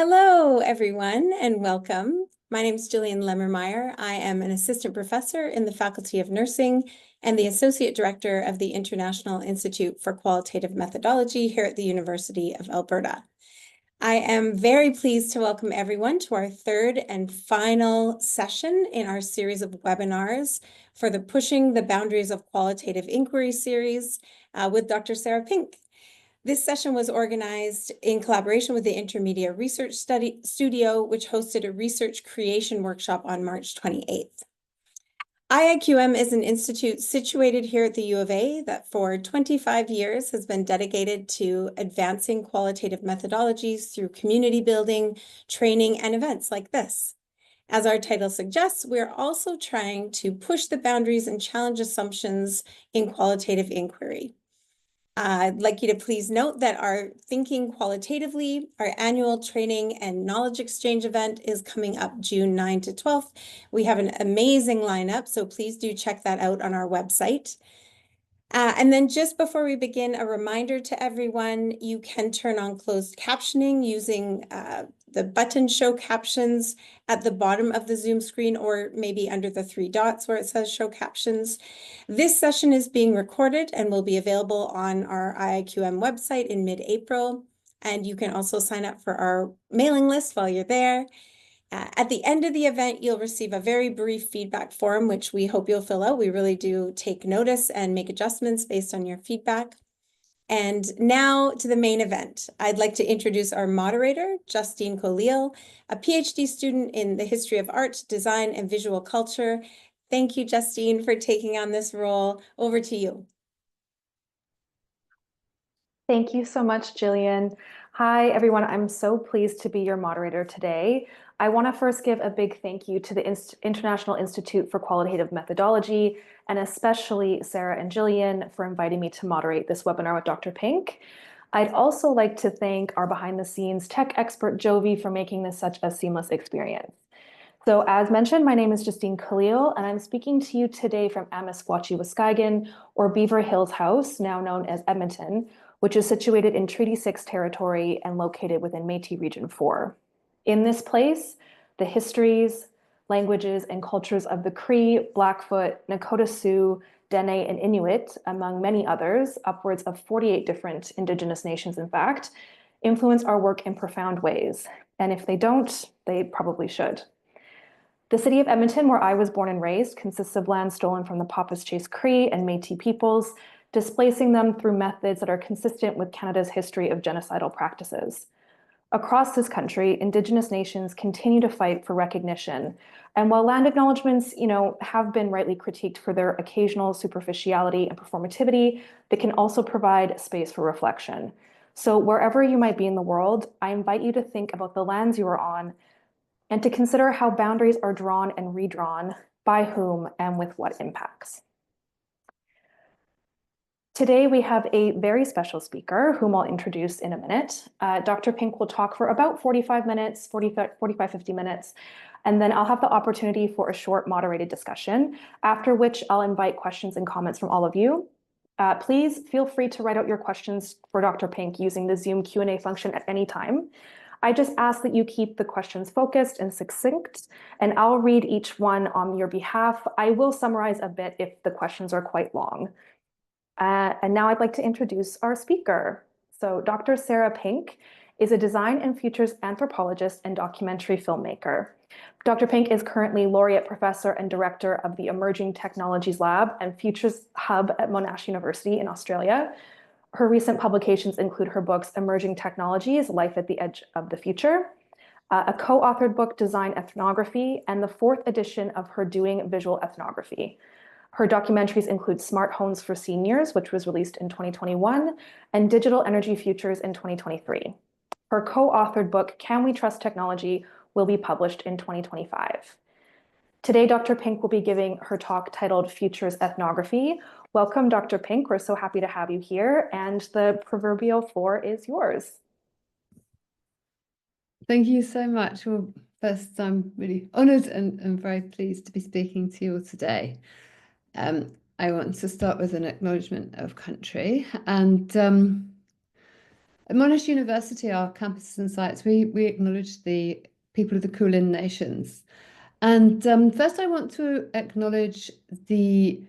Hello, everyone, and welcome. My name is Jillian Lemmermeyer. I am an assistant professor in the Faculty of Nursing and the associate director of the International Institute for Qualitative Methodology here at the University of Alberta. I am very pleased to welcome everyone to our third and final session in our series of webinars for the Pushing the Boundaries of Qualitative Inquiry series with Dr. Sarah Pink. This session was organized in collaboration with the Intermedia Research Studio, which hosted a research creation workshop on March 28th. IIQM is an institute situated here at the U of A that for 25 years has been dedicated to advancing qualitative methodologies through community building, training, and events like this. As our title suggests, we're also trying to push the boundaries and challenge assumptions in qualitative inquiry. I'd like you to please note that our Thinking Qualitatively, our annual training and knowledge exchange event is coming up June 9 to 12th. We have an amazing lineup, so please do check that out on our website. And then just before we begin, a reminder to everyone, you can turn on closed captioning using the button Show Captions at the bottom of the Zoom screen, or maybe under the three dots where it says Show Captions. This session is being recorded and will be available on our IIQM website in mid-April. And you can also sign up for our mailing list while you're there. At the end of the event, you'll receive a very brief feedback form, which we hope you'll fill out. We really do take notice and make adjustments based on your feedback. And now to the main event. I'd like to introduce our moderator, Justine Colleal, a PhD student in the history of art, design, and visual culture. Thank you, Justine, for taking on this role. Over to you. Thank you so much, Jillian. Hi, everyone. I'm so pleased to be your moderator today. I want to first give a big thank you to the International Institute for Qualitative Methodology, and especially Sarah and Jillian for inviting me to moderate this webinar with Dr. Pink. I'd also like to thank our behind-the-scenes tech expert, Jovi, for making this such a seamless experience. So as mentioned, my name is Justine Khalil, and I'm speaking to you today from Amisquatchie, Waskagan, or Beaver Hills House, now known as Edmonton, which is situated in Treaty 6 territory and located within Métis Region 4. In this place, the histories, languages, and cultures of the Cree, Blackfoot, Nakota Sioux, Dene, and Inuit, among many others, upwards of 48 different Indigenous nations, in fact, influence our work in profound ways. And if they don't, they probably should. The city of Edmonton, where I was born and raised, consists of land stolen from the Papas Chase Cree and Métis peoples, displacing them through methods that are consistent with Canada's history of genocidal practices. Across this country, Indigenous nations continue to fight for recognition. And while land acknowledgements, have been rightly critiqued for their occasional superficiality and performativity, they can also provide space for reflection. So wherever you might be in the world, I invite you to think about the lands you are on and to consider how boundaries are drawn and redrawn, by whom and with what impacts. Today, we have a very special speaker whom I'll introduce in a minute. Dr. Pink will talk for about 45 minutes, 50 minutes, and then I'll have the opportunity for a short moderated discussion, after which I'll invite questions and comments from all of you. Please feel free to write out your questions for Dr. Pink using the Zoom Q&A function at any time. I just ask that you keep the questions focused and succinct, and I'll read each one on your behalf. I will summarize a bit if the questions are quite long. And now I'd like to introduce our speaker. So Dr. Sarah Pink is a design and futures anthropologist and documentary filmmaker. Dr. Pink is currently laureate professor and director of the Emerging Technologies Lab and Futures Hub at Monash University in Australia. Her recent publications include her books, Emerging Technologies, Life at the Edge of the Future, a co-authored book, Design Ethnography, and the 4th edition of her Doing Visual Ethnography. Her documentaries include Smart Homes for Seniors, which was released in 2021, and Digital Energy Futures in 2023. Her co-authored book, Can We Trust Technology, will be published in 2025. Today, Dr. Pink will be giving her talk titled Futures Ethnography. Welcome, Dr. Pink. We're so happy to have you here, and the proverbial floor is yours. Thank you so much. Well, first, I'm really honoured and very pleased to be speaking to you all today. I want to start with an acknowledgement of country, and At Monash University, our campuses and sites, we acknowledge the people of the Kulin Nations. And first, I want to acknowledge the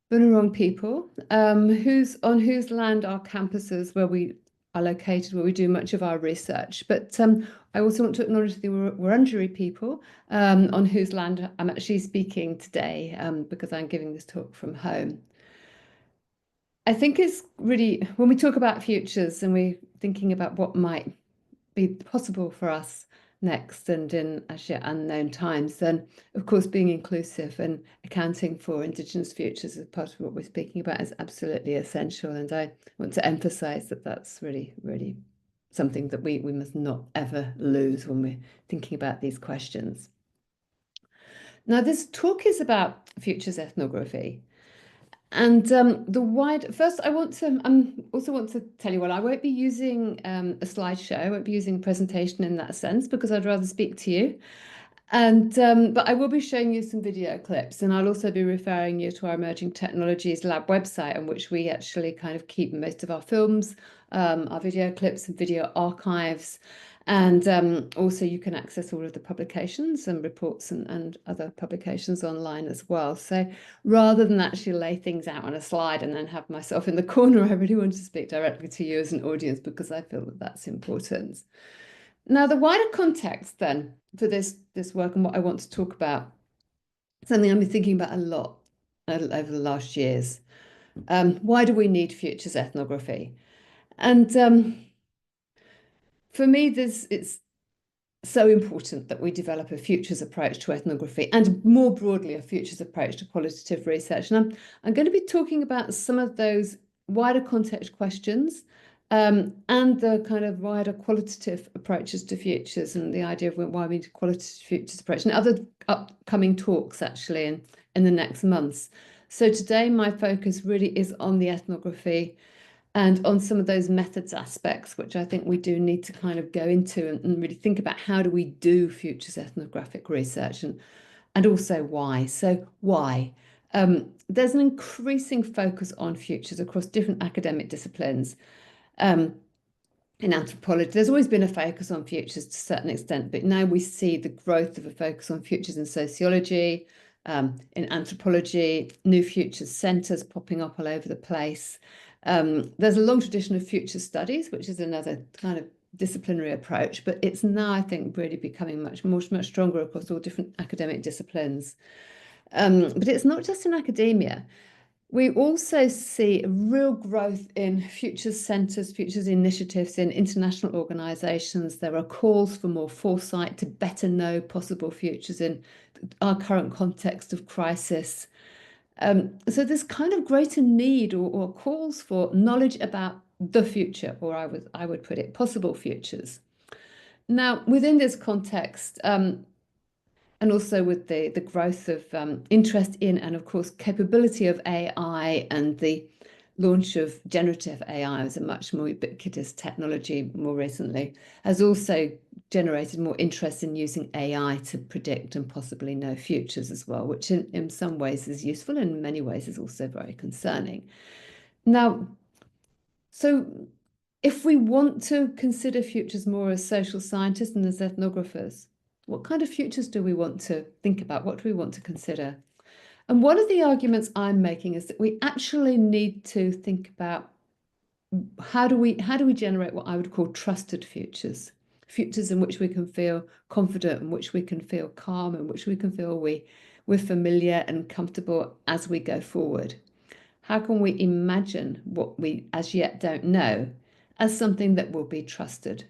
Bunurong people, on whose land our campuses where we are located, where we do much of our research. But I also want to acknowledge the Wurundjeri people, on whose land I'm actually speaking today, because I'm giving this talk from home. I think it's really, when we talk about futures and we're thinking about what might be possible for us next and in actually unknown times, then of course being inclusive and accounting for Indigenous futures as part of what we're speaking about is absolutely essential. And I want to emphasize that that's really, really something that we must not ever lose when we're thinking about these questions. Now, this talk is about futures ethnography. And first, I also want to tell you, well, I won't be using a slideshow. I won't be using a presentation in that sense because I'd rather speak to you. And but I will be showing you some video clips, and I'll also be referring you to our Emerging Technologies Lab website, on which we actually kind of keep most of our films, our video clips and video archives. And also you can access all of the publications and reports and other publications online as well. So rather than actually lay things out on a slide and then have myself in the corner, I really want to speak directly to you as an audience because I feel that that's important. Now, the wider context then for this work and what I want to talk about, something I've been thinking about a lot over the last years. Why do we need futures ethnography? And for me, it's so important that we develop a futures approach to ethnography and more broadly a futures approach to qualitative research. And I'm going to be talking about some of those wider context questions and the kind of wider qualitative approaches to futures and the idea of why we need a qualitative futures approach and other upcoming talks actually in the next months. So today my focus really is on the ethnography and on some of those methods aspects, which I think we do need to kind of go into and really think about how do we do futures ethnographic research and also why. So why? There's an increasing focus on futures across different academic disciplines. In anthropology, there's always been a focus on futures to a certain extent, but now we see the growth of a focus on futures in sociology, in anthropology, new futures centres popping up all over the place. There's a long tradition of future studies, which is another kind of disciplinary approach, but it's now, I think, really becoming much stronger across all different academic disciplines. But it's not just in academia. We also see a real growth in futures centres, futures initiatives in international organisations. There are calls for more foresight to better know possible futures in our current context of crisis. So there's kind of greater need or calls for knowledge about the future, or I would put it, possible futures. Now, within this context, and also with the growth of interest in and, of course, capability of AI and the launch of generative AI as a much more ubiquitous technology more recently, has also generated more interest in using AI to predict and possibly know futures as well, which in some ways is useful and in many ways is also very concerning. Now, so if we want to consider futures more as social scientists and as ethnographers, what kind of futures do we want to think about? What do we want to consider? And one of the arguments I'm making is that we actually need to think about how do we generate what I would call trusted futures, futures in which we can feel confident, in which we can feel calm, in which we can feel we're familiar and comfortable as we go forward. How can we imagine what we as yet don't know as something that will be trusted,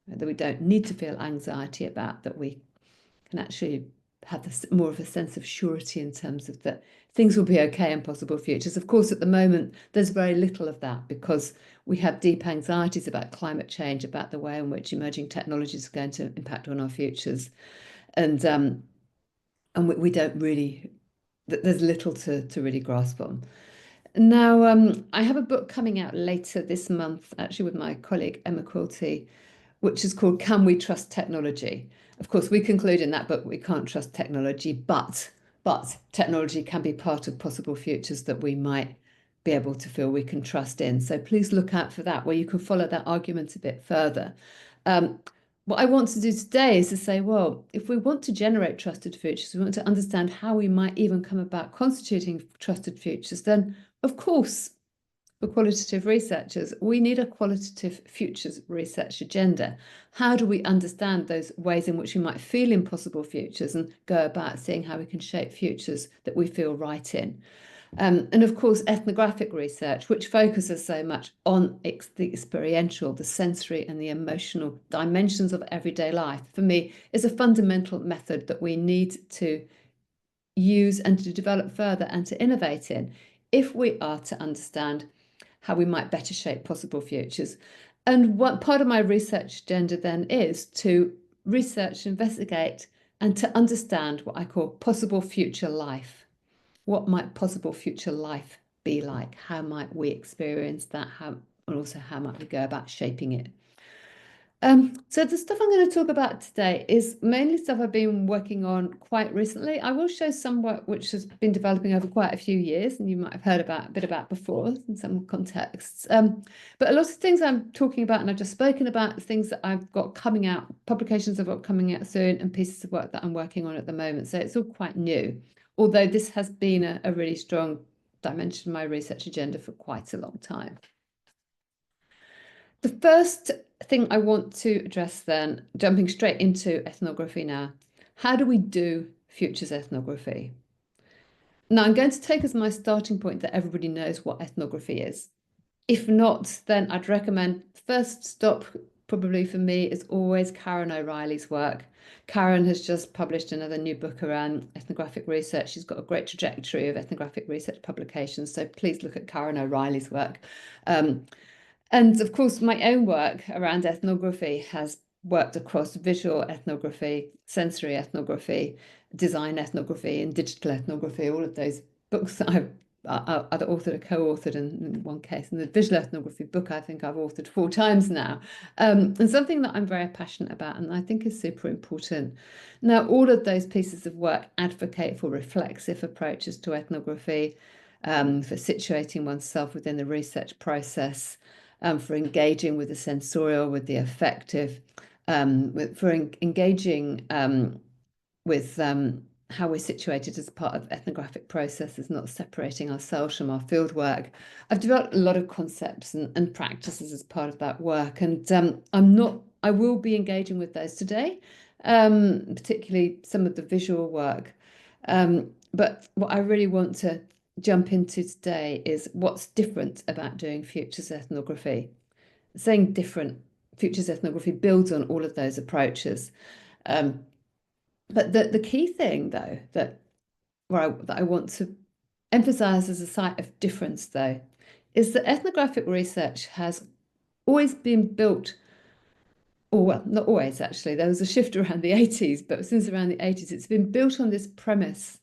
that we don't need to feel anxiety about, that we can actually have more of a sense of surety in terms of that things will be okay in possible futures. Of course, at the moment, there's very little of that because we have deep anxieties about climate change, about the way in which emerging technologies are going to impact on our futures. And we don't really, there's little to really grasp on. Now, I have a book coming out later this month, actually with my colleague Emma Quilty, which is called Can We Trust Technology? Of course, we conclude in that book we can't trust technology, but technology can be part of possible futures that we might be able to feel we can trust in. So please look out for that, where you can follow that argument a bit further. What I want to do today is to say, well, if we want to generate trusted futures, we want to understand how we might even come about constituting trusted futures, then of course, for qualitative researchers, we need a qualitative futures research agenda. How do we understand those ways in which we might feel impossible futures and go about seeing how we can shape futures that we feel right in? And of course, ethnographic research, which focuses so much on the experiential, the sensory and the emotional dimensions of everyday life, for me, is a fundamental method that we need to use and to develop further and to innovate in if we are to understand how we might better shape possible futures. And what part of my research agenda then is to research, investigate, and to understand what I call possible future life. What might possible future life be like? How might we experience that? And also how might we go about shaping it? So the stuff I'm going to talk about today is mainly stuff I've been working on quite recently. I will show some work which has been developing over quite a few years, and you might have heard a bit about before in some contexts. But a lot of things I'm talking about and I've just spoken about, things that I've got coming out, publications I've got coming out soon, and pieces of work that I'm working on at the moment. So it's all quite new, although this has been a really strong dimension of my research agenda for quite a long time. The first thing I want to address then, jumping straight into ethnography now, how do we do futures ethnography? Now, I'm going to take as my starting point that everybody knows what ethnography is. If not, then I'd recommend first stop, probably for me, is always Karen O'Reilly's work. Karen has just published another new book around ethnographic research. She's got a great trajectory of ethnographic research publications, so please look at Karen O'Reilly's work. And of course, my own work around ethnography has worked across visual ethnography, sensory ethnography, design ethnography, and digital ethnography, all of those books that I've either authored or co-authored in one case. And the visual ethnography book, I think I've authored 4 times now. And something that I'm very passionate about and I think is super important. Now, all of those pieces of work advocate for reflexive approaches to ethnography, for situating oneself within the research process, for engaging with the sensorial, with the affective, for engaging with how we're situated as part of ethnographic processes, not separating ourselves from our field work. I've developed a lot of concepts and practices as part of that work, and I will be engaging with those today, particularly some of the visual work. But what I really want to jump into today is what's different about doing futures ethnography. Saying different, futures ethnography builds on all of those approaches. But the key thing, though, that I want to emphasize as a site of difference, though, is that ethnographic research has always been built, or well, not always actually, there was a shift around the 80s, but since around the 80s, it's been built on this premise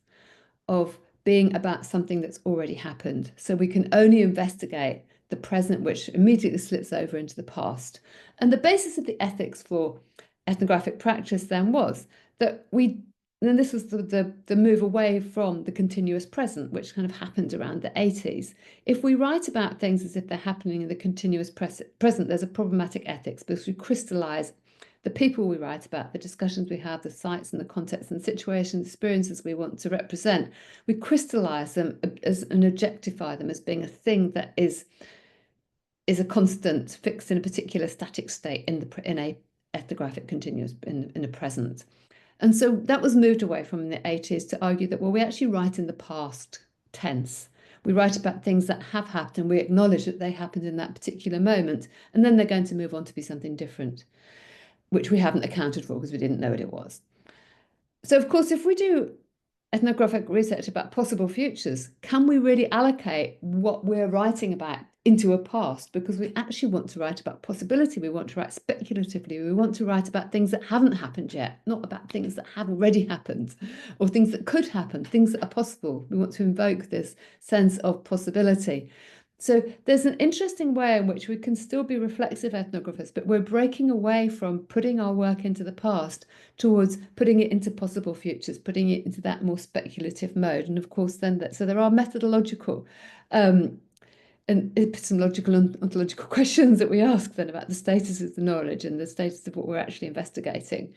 of being about something that's already happened. So we can only investigate the present, which immediately slips over into the past. And the basis of the ethics for ethnographic practice then was that and this was the move away from the continuous present, which kind of happened around the 80s. If we write about things as if they're happening in the continuous present, there's a problematic ethics because we crystallize the people we write about, the discussions we have, the sites and the contexts and situations, experiences we want to represent. We crystallize them and objectify them as being a thing that is a constant, fixed in a particular static state in a ethnographic continuous in a present. And so that was moved away from the 80s to argue that, well, we actually write in the past tense. We write about things that have happened and we acknowledge that they happened in that particular moment, and then they're going to move on to be something different, which we haven't accounted for because we didn't know what it was. So, of course, if we do ethnographic research about possible futures, can we really allocate what we're writing about into a past? Because we actually want to write about possibility. We want to write speculatively. We want to write about things that haven't happened yet, not about things that have already happened or things that could happen, things that are possible. We want to invoke this sense of possibility. So there's an interesting way in which we can still be reflexive ethnographers, but we're breaking away from putting our work into the past towards putting it into possible futures, putting it into that more speculative mode. And of course, then so there are methodological epistemological and ontological questions that we ask then about the status of the knowledge and the status of what we're actually investigating.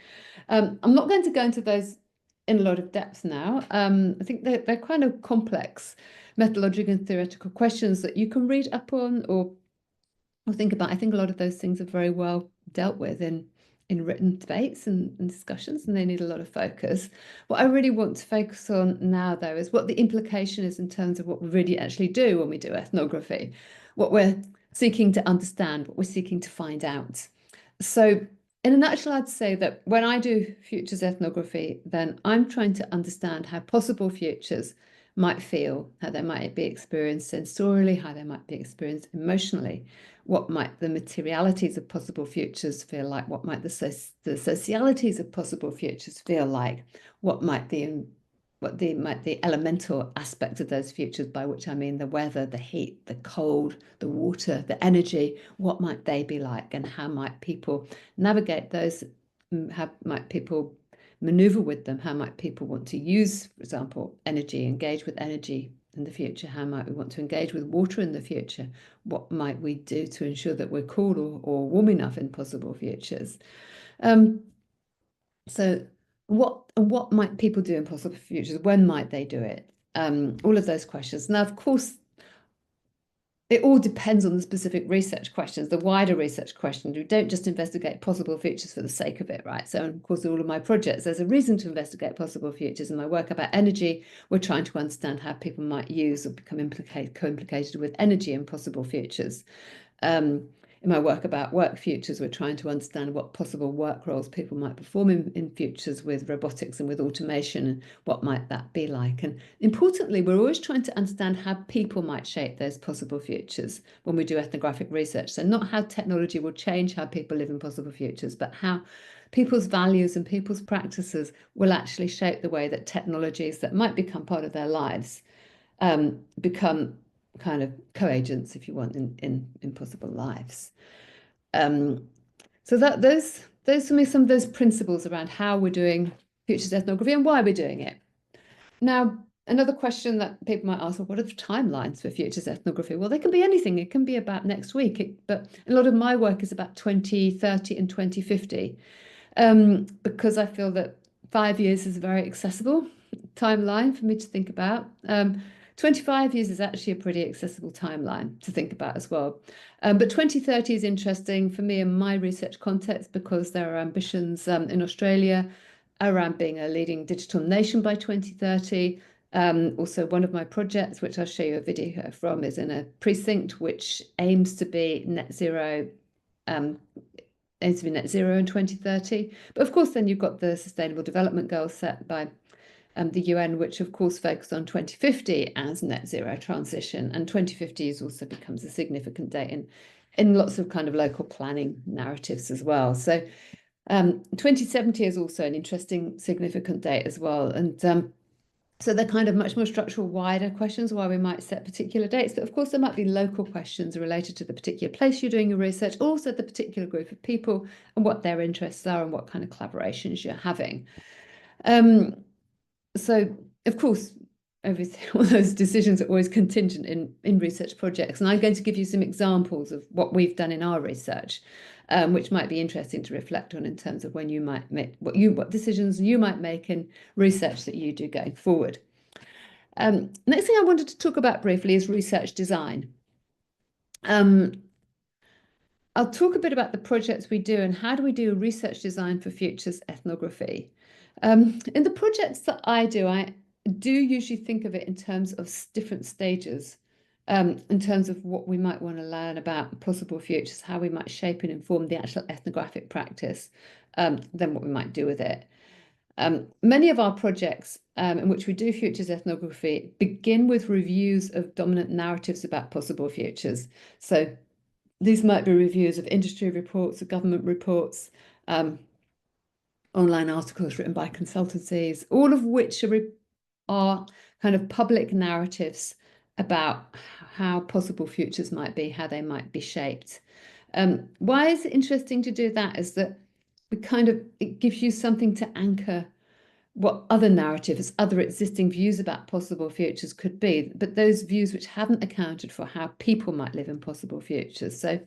I'm not going to go into those in a lot of depth now. I think they're kind of complex methodological and theoretical questions that you can read up on or think about. I think a lot of those things are very well dealt with in written debates and discussions, and they need a lot of focus. What I really want to focus on now, though, is what the implication is in terms of what we really actually do when we do ethnography, what we're seeking to understand, what we're seeking to find out. So in a nutshell, I'd say that when I do futures ethnography, then I'm trying to understand how possible futures might feel, how they might be experienced sensorially, how they might be experienced emotionally, what might the materialities of possible futures feel like, what might the socialities of possible futures feel like, what might the elemental aspects of those futures, by which I mean the weather, the heat, the cold, the water, the energy, what might they be like, and how might people navigate those, how might people maneuver with them, how might people want to use, for example, energy, engage with energy in the future, how might we want to engage with water in the future, what might we do to ensure that we're cool or warm enough in possible futures. So what might people do in possible futures? When might they do it? All of those questions. Now, of course, it all depends on the specific research questions, the wider research questions. We don't just investigate possible futures for the sake of it, right? So, of course, all of my projects, there's a reason to investigate possible futures. In my work about energy, we're trying to understand how people might use or become co-implicated with energy in possible futures. In my work about work futures, we're trying to understand what possible work roles people might perform in futures with robotics and with automation, and what might that be like. And importantly, we're always trying to understand how people might shape those possible futures when we do ethnographic research. So not how technology will change how people live in possible futures, but how people's values and people's practices will actually shape the way that technologies that might become part of their lives become kind of co-agents, if you want, in possible lives. So those for me some of those principles around how we're doing futures ethnography and why we're doing it. Now, another question that people might ask, well, what are the timelines for futures ethnography? Well, they can be anything. It can be about next week, but a lot of my work is about 2030 and 2050, because I feel that 5 years is a very accessible timeline for me to think about. 25 years is actually a pretty accessible timeline to think about as well. But 2030 is interesting for me in my research context because there are ambitions in Australia around being a leading digital nation by 2030. Also, one of my projects, which I'll show you a video from, is in a precinct which aims to be net zero in 2030. But of course, then you've got the Sustainable Development Goals set by the UN, which of course focused on 2050 as net zero transition, and 2050 also becomes a significant date in lots of kind of local planning narratives as well. So 2070 is also an interesting significant date as well, and so they're kind of much more structural, wider questions why we might set particular dates. But of course, there might be local questions related to the particular place you're doing your research, also the particular group of people and what their interests are and what kind of collaborations you're having. So, of course, all those decisions are always contingent in research projects. And I'm going to give you some examples of what we've done in our research, which might be interesting to reflect on in terms of when you might make what decisions you might make in research that you do going forward. Next thing I wanted to talk about briefly is research design. I'll talk a bit about the projects we do and how do we do research design for futures ethnography. In the projects that I do usually think of it in terms of different stages, in terms of what we might want to learn about possible futures, how we might shape and inform the actual ethnographic practice, then what we might do with it. Many of our projects in which we do futures ethnography begin with reviews of dominant narratives about possible futures. So these might be reviews of industry reports, of government reports, online articles written by consultancies, all of which are kind of public narratives about how possible futures might be, how they might be shaped. Why is it interesting to do that is that it gives you something to anchor what other narratives, other existing views about possible futures could be, but those views which haven't accounted for how people might live in possible futures. So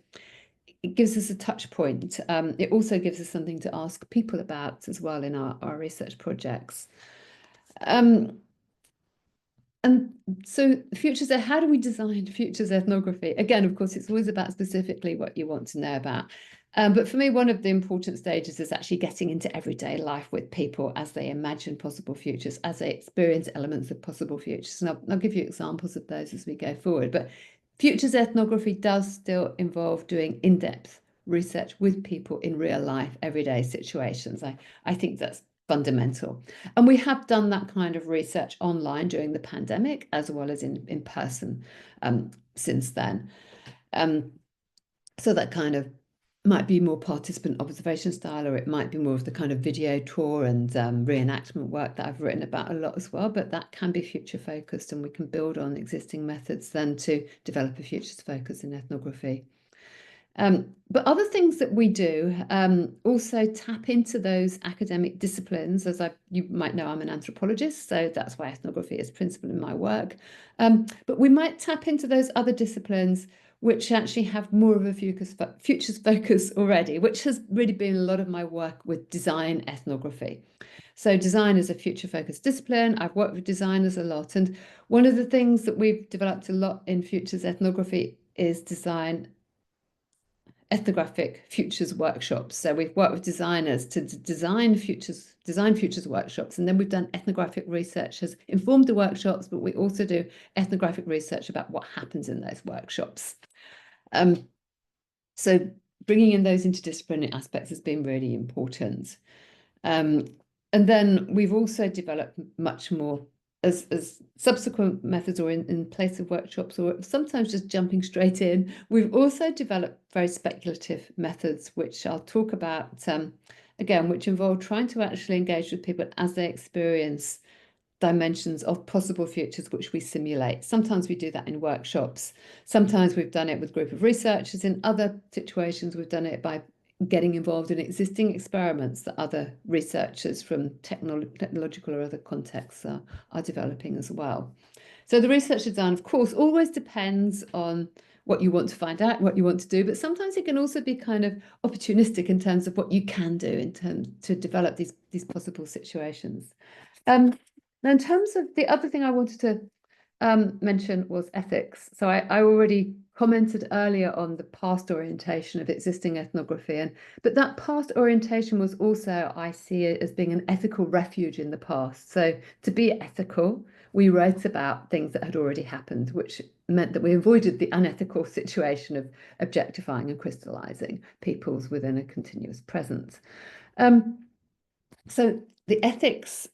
it gives us a touch point. It also gives us something to ask people about as well in our research projects. And so futures, how do we design futures ethnography? Again, of course, it's always about specifically what you want to know about. But for me, one of the important stages is actually getting into everyday life with people as they imagine possible futures, as they experience elements of possible futures. And I'll give you examples of those as we go forward. But futures ethnography does still involve doing in-depth research with people in real life, everyday situations. I think that's fundamental. And we have done that kind of research online during the pandemic, as well as in person since then. So that kind of might be more participant observation style, or it might be more of the kind of video tour and reenactment work that I've written about a lot as well, but that can be future focused, and we can build on existing methods then to develop a futures focus in ethnography. But other things that we do also tap into those academic disciplines. You might know, I'm an anthropologist, so that's why ethnography is principal in my work. But we might tap into those other disciplines which actually have more of a futures focus already, which has really been a lot of my work with design ethnography. So design is a future-focused discipline. I've worked with designers a lot. And one of the things that we've developed a lot in futures ethnography is design ethnographic futures workshops. So we've worked with designers to design futures workshops, and then we've done ethnographic research has informed the workshops, but we also do ethnographic research about what happens in those workshops. So bringing in those interdisciplinary aspects has been really important. And then we've also developed much more as subsequent methods, or in place of workshops, or sometimes just jumping straight in. We've also developed very speculative methods, which I'll talk about again, which involve trying to actually engage with people as they experience dimensions of possible futures which we simulate. Sometimes we do that in workshops. Sometimes we've done it with a group of researchers. In other situations, we've done it by getting involved in existing experiments that other researchers from technological or other contexts are developing as well. So the research design, of course, always depends on what you want to find out, what you want to do, but sometimes it can also be kind of opportunistic in terms of what you can do in terms to develop these possible situations. Now, in terms of the other thing I wanted to mention was ethics. So I already commented earlier on the past orientation of existing ethnography, but that past orientation was also, I see it as being an ethical refuge in the past. So to be ethical, we wrote about things that had already happened, which meant that we avoided the unethical situation of objectifying and crystallizing peoples within a continuous present. So the ethics,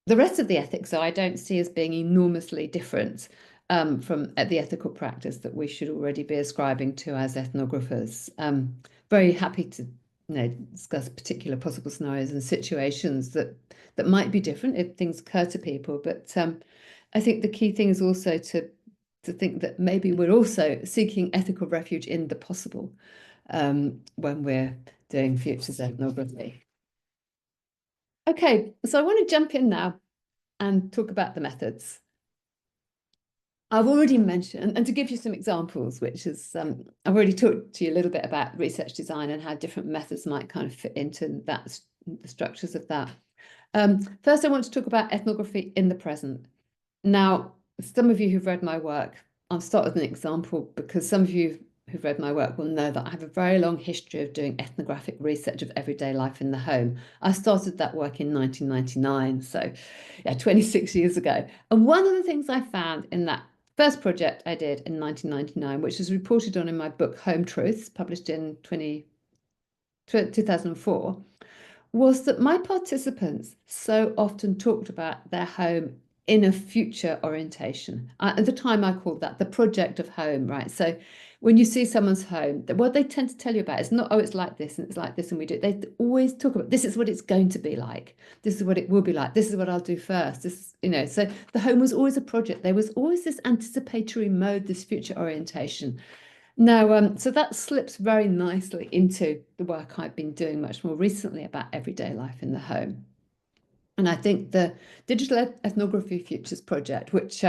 the rest of the ethics, I don't see as being enormously different from the ethical practice that we should already be ascribing to as ethnographers. Very happy to discuss particular possible scenarios and situations that might be different if things occur to people. But I think the key thing is also to think that maybe we're also seeking ethical refuge in the possible when we're doing futures ethnography. Okay, so I want to jump in now and talk about the methods. I've already mentioned, and to give you some examples, which is, I've already talked to you a little bit about research design and how different methods might kind of fit into that, the structures of that. First, I want to talk about ethnography in the present. Now, some of you who've read my work, I'll start with an example because some of you who've read my work will know that I have a very long history of doing ethnographic research of everyday life in the home. I started that work in 1999, so yeah, 26 years ago. And one of the things I found in that first project I did in 1999, which was reported on in my book Home Truths, published in 2004, was that my participants so often talked about their home in a future orientation. At the time, I called that the project of home, right? So when you see someone's home, what they tend to tell you about is not, oh, it's like this and it's like this and we do it. They always talk about, this is what it's going to be like. This is what it will be like. This is what I'll do first. This, so the home was always a project. There was always this anticipatory mode, this future orientation. Now, so that slips very nicely into the work I've been doing much more recently about everyday life in the home. And I think the Digital Ethnography Futures project, which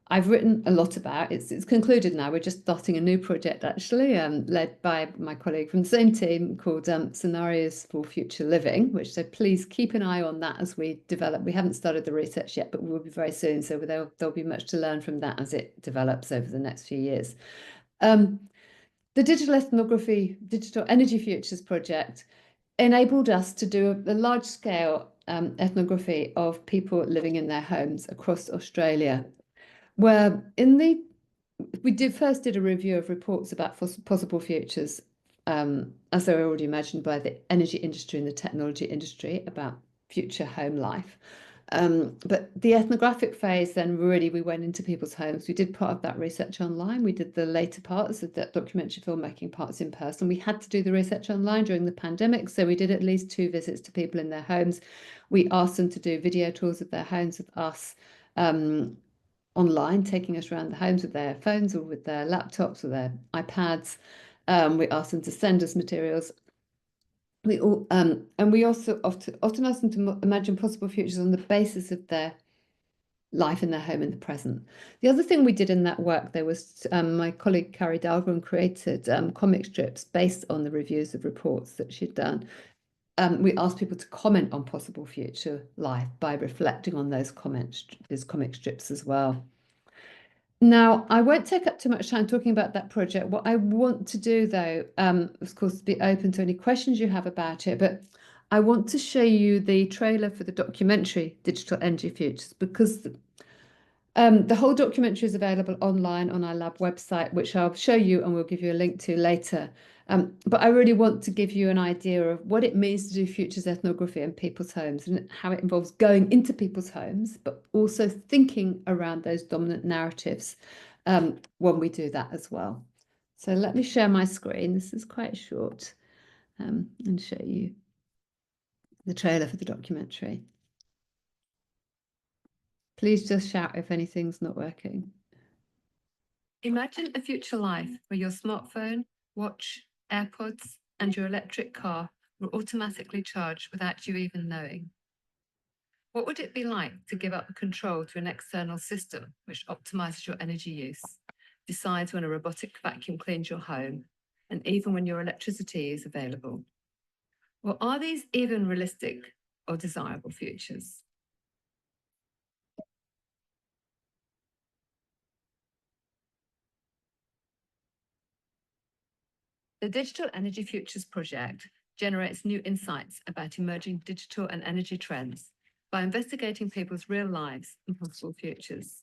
I've written a lot about, it's concluded now. We're just starting a new project, actually, led by my colleague from the same team, called Scenarios for Future Living, which, so please keep an eye on that as we develop. We haven't started the research yet, but we will be very soon. So there'll be much to learn from that as it develops over the next few years. The Digital Ethnography, Digital Energy Futures project enabled us to do a large-scale ethnography of people living in their homes across Australia, where we first did a review of reports about possible futures, as they were already imagined by the energy industry and the technology industry about future home life. But the ethnographic phase, then really we went into people's homes. We did part of that research online. We did the later parts of that documentary filmmaking parts in person. We had to do the research online during the pandemic, so we did at least 2 visits to people in their homes. We asked them to do video tours of their homes with us online, taking us around the homes with their phones or with their laptops or their iPads. We asked them to send us materials. We also often ask them to imagine possible futures on the basis of their life in their home in the present. The other thing we did in that work, there was my colleague Carrie Dahlgren created comic strips based on the reviews of reports that she'd done. We asked people to comment on possible future life by reflecting on those comic strips as well. Now, I won't take up too much time talking about that project. What I want to do, though, of course, be open to any questions you have about it, but I want to show you the trailer for the documentary Digital Energy Futures, because the whole documentary is available online on our lab website, which I'll show you and we'll give you a link to later. But I really want to give you an idea of what it means to do futures ethnography in people's homes and how it involves going into people's homes, but also thinking around those dominant narratives when we do that as well. So let me share my screen. This is quite short, and show you the trailer for the documentary. Please just shout if anything's not working. Imagine a future life where your smartphone, watch, AirPods, and your electric car were automatically charged without you even knowing. What would it be like to give up control to an external system which optimizes your energy use, decides when a robotic vacuum cleans your home, and even when your electricity is available? Or are these even realistic or desirable futures? The Digital Energy Futures project generates new insights about emerging digital and energy trends by investigating people's real lives and possible futures.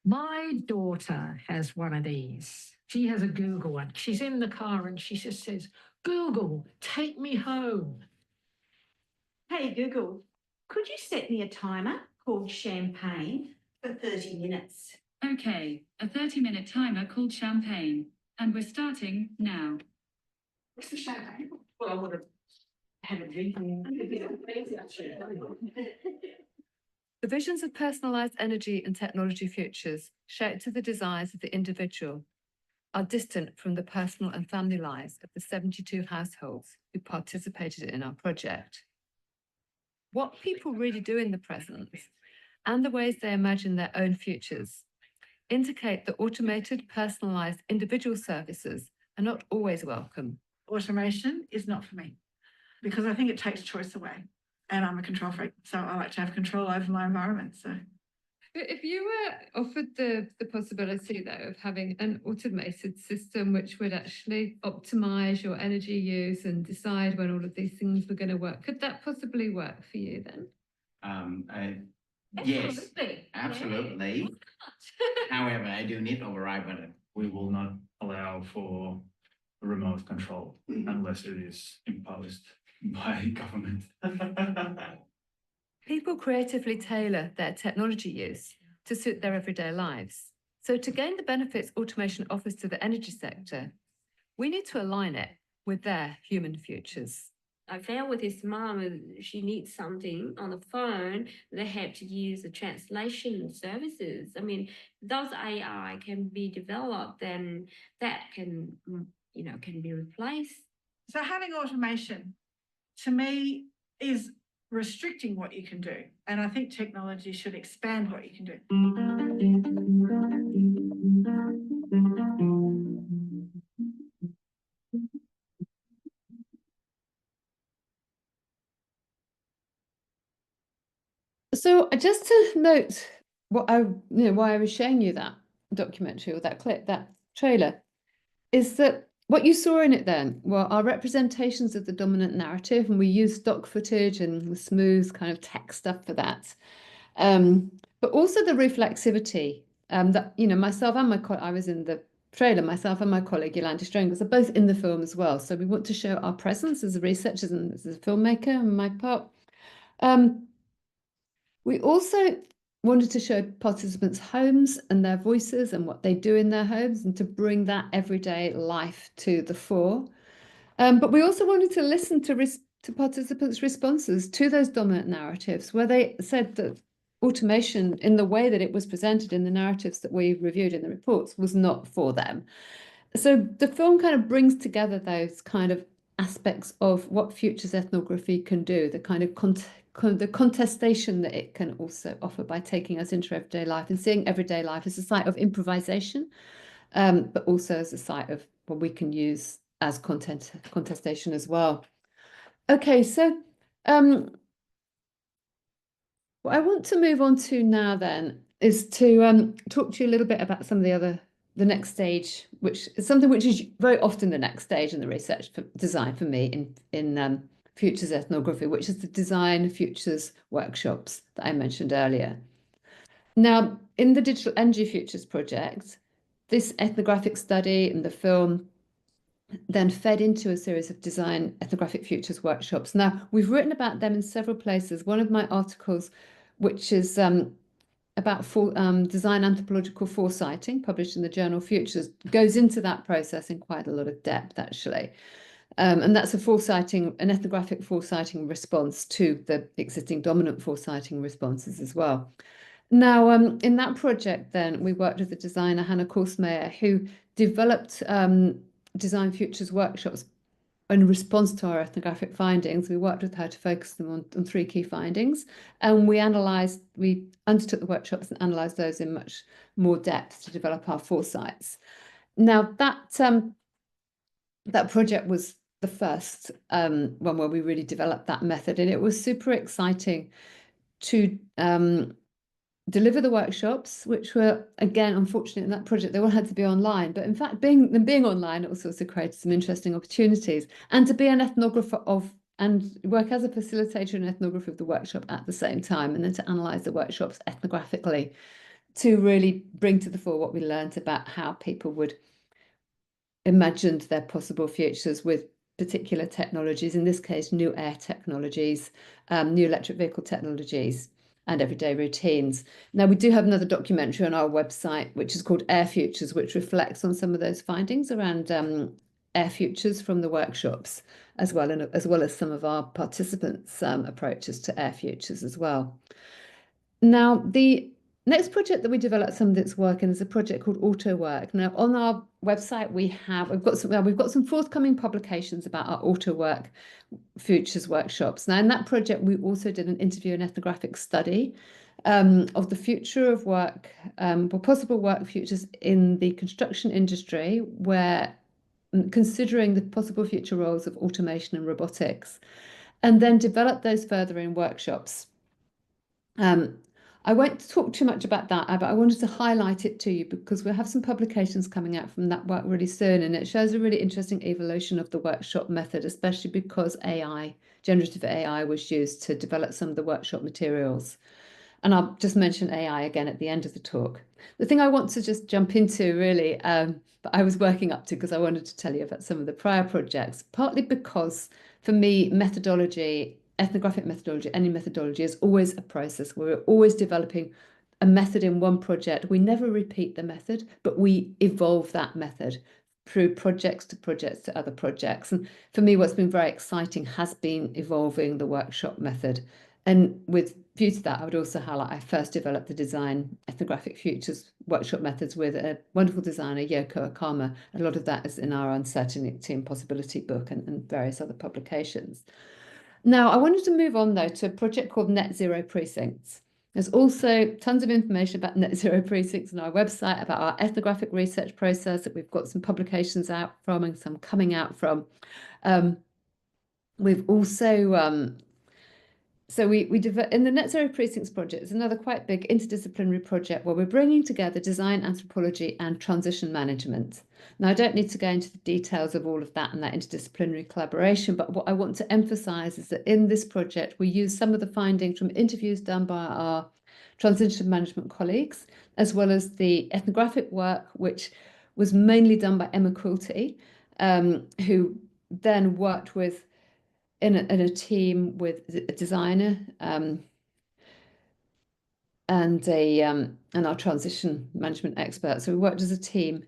My daughter has one of these. She has a Google one. She's in the car and she just says, Google, take me home. Hey Google, could you set me a timer called Champagne for 30 minutes? Okay, a 30-minute timer called Champagne. And we're starting now. What's the champagne? Well, I would have had a drink. The visions of personalised energy and technology futures, shaped to the desires of the individual, are distant from the personal and family lives of the 72 households who participated in our project. What people really do in the present and the ways they imagine their own futures indicate that automated, personalised individual services are not always welcome. Automation is not for me because I think it takes choice away. And I'm a control freak, so I like to have control over my environment. So, if you were offered the possibility, though, of having an automated system which would actually optimize your energy use and decide when all of these things were going to work, could that possibly work for you then? Yes, absolutely. However, I do need override button. We will not allow for remote control unless it is imposed by government. People creatively tailor their technology use to suit their everyday lives. So to gain the benefits automation offers to the energy sector, we need to align it with their human futures. I found with his mom, she needs something on the phone, they have to use the translation services. I mean, those AI can be developed, then that can, can be replaced. so having automation to me is restricting what you can do. And I think technology should expand what you can do. So just to note why I was showing you that documentary or that clip, that trailer, is that what you saw in it then were our representations of the dominant narrative, and we used stock footage and the smooth kind of tech stuff for that. But also the reflexivity that, myself and I was in the trailer, myself and my colleague Yolanda Strangles are both in the film as well. So we want to show our presence as researchers and as a filmmaker on my part. We also wanted to show participants' homes and their voices and what they do in their homes, and to bring that everyday life to the fore. But we also wanted to listen to participants' responses to those dominant narratives, where they said that automation, in the way that it was presented in the narratives that we reviewed in the reports, was not for them. So the film kind of brings together those kind of aspects of what futures ethnography can do, the kind of the contestation that it can also offer by taking us into everyday life and seeing everyday life as a site of improvisation, but also as a site of what we can use as contestation as well. Okay, so what I want to move on to now then is to talk to you a little bit about some of the next stage, which is something which is very often the next stage in the research design for me in futures ethnography, which is the design futures workshops that I mentioned earlier. Now, in the Digital Energy Futures project, this ethnographic study and the film then fed into a series of design ethnographic futures workshops. Now, we've written about them in several places. One of my articles, which is about design anthropological foresighting, published in the journal Futures, goes into that process in quite a lot of depth, actually. And that's an ethnographic foresighting response to the existing dominant foresighting responses as well. Now, in that project, then, we worked with the designer Hannah Korsmeyer, who developed design futures workshops in response to our ethnographic findings. We worked with her to focus them on three key findings, and we undertook the workshops and analysed those in much more depth to develop our foresights. Now, that project was the first one where we really developed that method, and it was super exciting to deliver the workshops, which were, again, unfortunately in that project, they all had to be online. But in fact, being online, it also created some interesting opportunities. And to be an ethnographer and work as a facilitator and ethnographer of the workshop at the same time, and then to analyse the workshops ethnographically, to really bring to the fore what we learned about how people would imagine their possible futures with particular technologies, in this case, new air technologies, new electric vehicle technologies, and everyday routines. Now, we do have another documentary on our website, which is called Air Futures, which reflects on some of those findings around air futures from the workshops, as well as some of our participants' approaches to air futures as well. Now, the next project that we developed some of its work in is a project called Auto Work. Now, on our website, we've got some forthcoming publications about our Auto Work futures workshops. Now, in that project, we also did an interview and ethnographic study of the future of work, or possible work futures in the construction industry, where considering the possible future roles of automation and robotics, and then develop those further in workshops. I won't talk too much about that, but I wanted to highlight it to you because we'll have some publications coming out from that work really soon, and it shows a really interesting evolution of the workshop method, especially because generative AI was used to develop some of the workshop materials. And I'll just mention AI again at the end of the talk. The thing I want to just jump into really, but I was working up to because I wanted to tell you about some of the prior projects, partly because for me, methodology, ethnographic methodology, any methodology is always a process. We're always developing a method in one project. We never repeat the method, but we evolve that method through projects to other projects. And for me, what's been very exciting has been evolving the workshop method. And with view to that, I would also highlight I first developed the design ethnographic futures workshop methods with a wonderful designer, Yoko Akama. A lot of that is in our Uncertainty and Possibility book and various other publications. Now, I wanted to move on though to a project called Net Zero Precincts. There's also tons of information about Net Zero Precincts on our website, about our ethnographic research process that we've got some publications out from and some coming out from. We've also, in the Net Zero Precincts project, it's another quite big interdisciplinary project where we're bringing together design anthropology and transition management. Now, I don't need to go into the details of all of that and that interdisciplinary collaboration, but what I want to emphasize is that in this project, we use some of the findings from interviews done by our transition management colleagues, as well as the ethnographic work, which was mainly done by Emma Quilty, who then worked with in a team with a designer and our transition management expert. So we worked as a team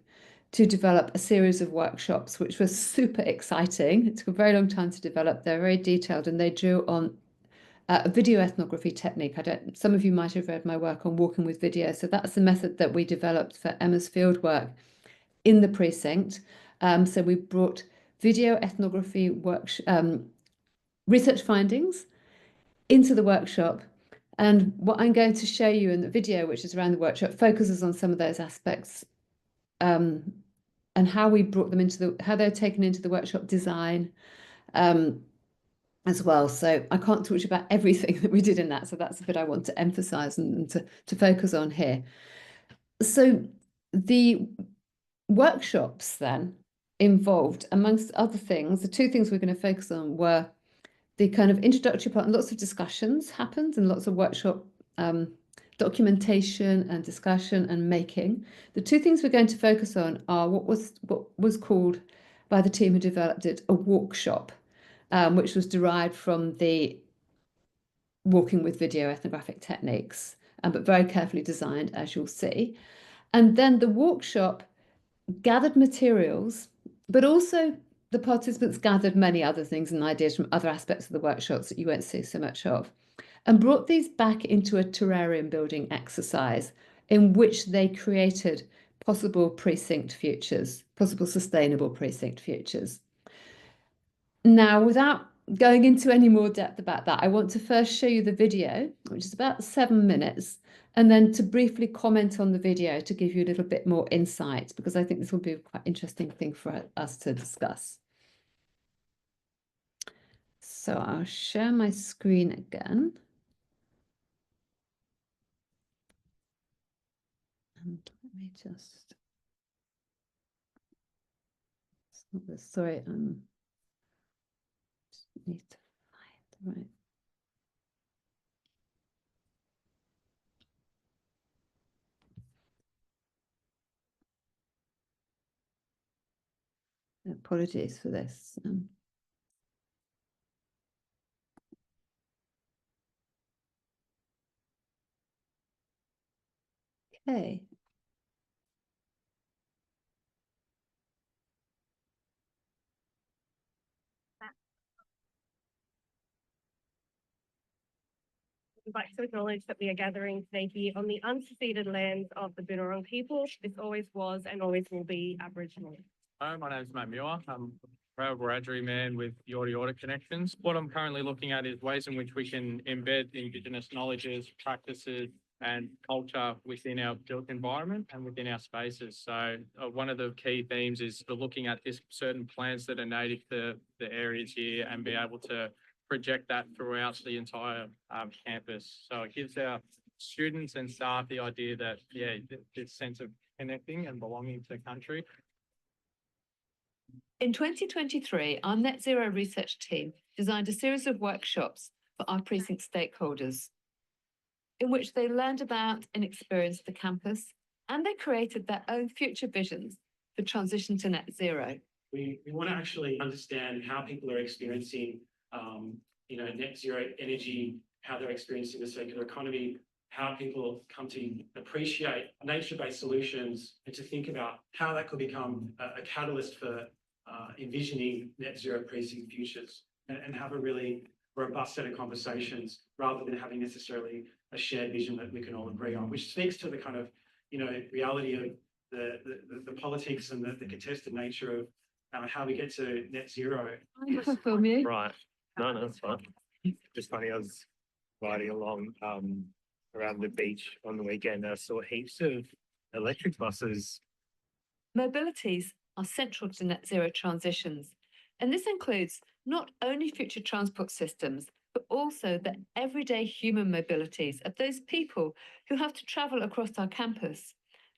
to develop a series of workshops, which was super exciting. It took a very long time to develop. They're very detailed, and they drew on a video ethnography technique. Some of you might have read my work on walking with video. So that's the method that we developed for Emma's field work in the precinct. So we brought video ethnography research findings into the workshop. And what I'm going to show you in the video, which is around the workshop, focuses on some of those aspects and how we brought them how they're taken into the workshop design as well. So I can't talk to you about everything that we did in that. So that's the bit I want to emphasize and to focus on here. So the workshops then involved, amongst other things, the two things we're going to focus on were the kind of introductory part, and lots of discussions happened and lots of workshop documentation and discussion and making. The two things we're going to focus on are what was called by the team who developed it a workshop, which was derived from the walking with video ethnographic techniques, but very carefully designed, as you'll see. And then the workshop gathered materials, but also the participants gathered many other things and ideas from other aspects of the workshops that you won't see so much of, and brought these back into a terrarium building exercise in which they created possible precinct futures, possible sustainable precinct futures. Now, without going into any more depth about that, I want to first show you the video, which is about 7 minutes, and then to briefly comment on the video to give you a little bit more insight, because I think this will be a quite interesting thing for us to discuss. So I'll share my screen again. And let me just, sorry, just need to find the right. Apologies for this. Okay. We'd like to acknowledge that we are gathering today here on the unceded lands of the Boonwurrung people. This always was and always will be Aboriginal. Hi, my name is Matt Muir. I'm a proud Wiradjuri man with Yorta Yorta connections. What I'm currently looking at is ways in which we can embed Indigenous knowledges, practices, and culture within our built environment and within our spaces. So one of the key themes is looking at this certain plants that are native to the areas here and be able to project that throughout the entire campus. So it gives our students and staff the idea that, yeah, this sense of connecting and belonging to the country. In 2023, our Net Zero research team designed a series of workshops for our precinct stakeholders, in which they learned about and experienced the campus, and they created their own future visions for transition to net zero. We want to actually understand how people are experiencing net zero energy, how they're experiencing the circular economy, how people come to appreciate nature-based solutions, and to think about how that could become a catalyst for envisioning net zero precinct futures, and have a really robust set of conversations rather than having necessarily a shared vision that we can all agree on, which speaks to the kind of reality of the politics and the contested nature of how we get to net zero. Film you. Right. No, that's fine. Just funny, I was riding along around the beach on the weekend. I saw heaps of electric buses. Mobilities are central to net zero transitions, and this includes not only future transport systems, but also the everyday human mobilities of those people who have to travel across our campus,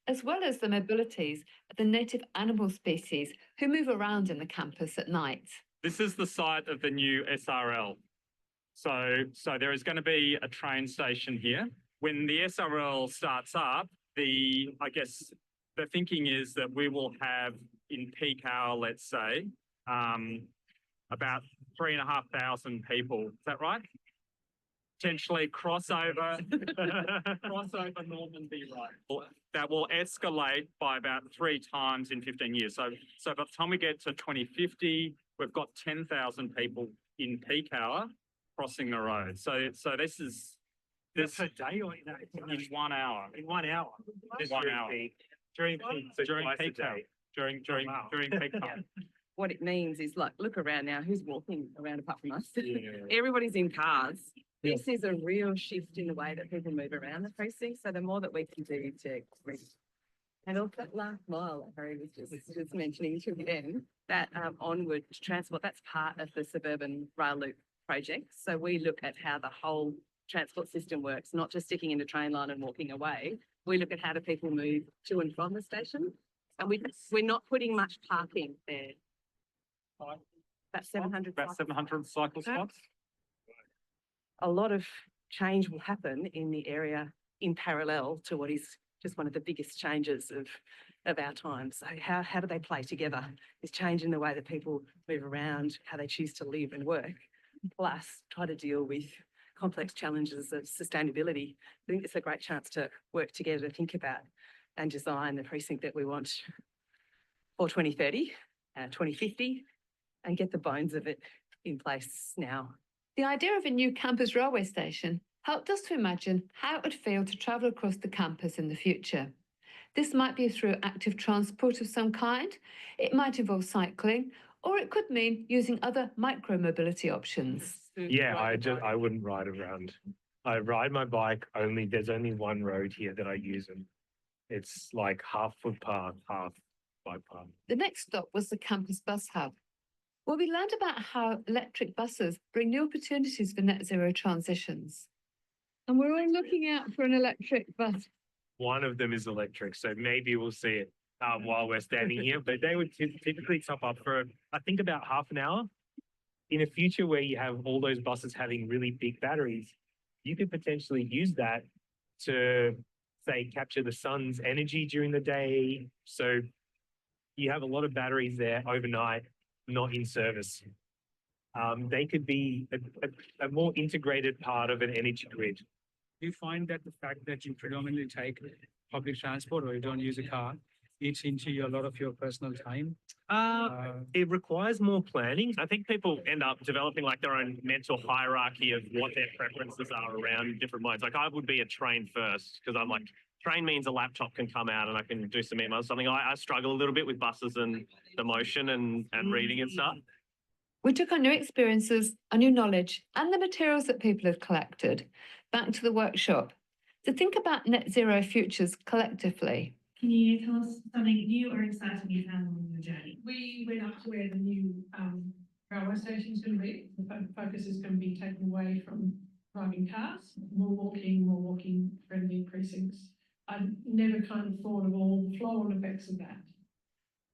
as well as the mobilities of the native animal species who move around in the campus at night. This is the site of the new SRL. So there is going to be a train station here. When the SRL starts up, I guess the thinking is that we will have in peak hour, let's say, about 3,500 people. Is that right? Potentially crossover Normandy, right? That will escalate by about 3 times in 15 years. So by the time we get to 2050, we've got 10,000 people in peak hour crossing the road. So this is Per day or in 1 hour. in 1 hour? This 1 hour. During peak, so During twice a peak time. day. During peak time. What it means is, like, look around now, who's walking around apart from us? Yeah. Everybody's in cars. This is a real shift in the way that people move around the precinct. So the more that we can do to and also that last mile that Harry was just mentioning to again, that onward transport, that's part of the suburban rail loop project. So we look at how the whole transport system works, not just sticking in the train line and walking away. We look at how do people move to and from the station. And we're not putting much parking there. About 700. About 700 cycle spots. A lot of change will happen in the area in parallel to what is just one of the biggest changes of our time. So how do they play together? Is changing the way that people move around, how they choose to live and work, plus try to deal with complex challenges of sustainability. I think it's a great chance to work together to think about and design the precinct that we want for 2030, 2050, and get the bones of it in place now. The idea of a new campus railway station helped us to imagine how it would feel to travel across the campus in the future. This might be through active transport of some kind, it might involve cycling, or it could mean using other micro-mobility options. Yeah, I wouldn't ride around. I ride my bike only, there's only one road here that I use, and it's like half footpath, half bike path. The next stop was the campus bus hub, where we learned about how electric buses bring new opportunities for net zero transitions. And we're all looking out for an electric bus. One of them is electric, so maybe we'll see it while we're standing here, but they would typically top up for, I think, about half an hour. In a future where you have all those buses having really big batteries, you could potentially use that to, say, capture the sun's energy during the day. So you have a lot of batteries there overnight, not in service. They could be a more integrated part of an energy grid. Do you find that the fact that you predominantly take public transport or you don't use a car eats into a lot of your personal time? It requires more planning. I think people end up developing like their own mental hierarchy of what their preferences are around different modes. Like I would be a train first because I'm like, train means a laptop can come out and I can do some emails, something. I struggle a little bit with buses and the motion and reading and stuff. We took our new experiences, our new knowledge, and the materials that people had collected back to the workshop to think about net zero futures collectively. Can you tell us something new or exciting you found on your journey? We went up to where the new railway station is going to be. The focus is going to be taken away from driving cars, more walking friendly precincts. I've never kind of thought of all the flow-on effects of that.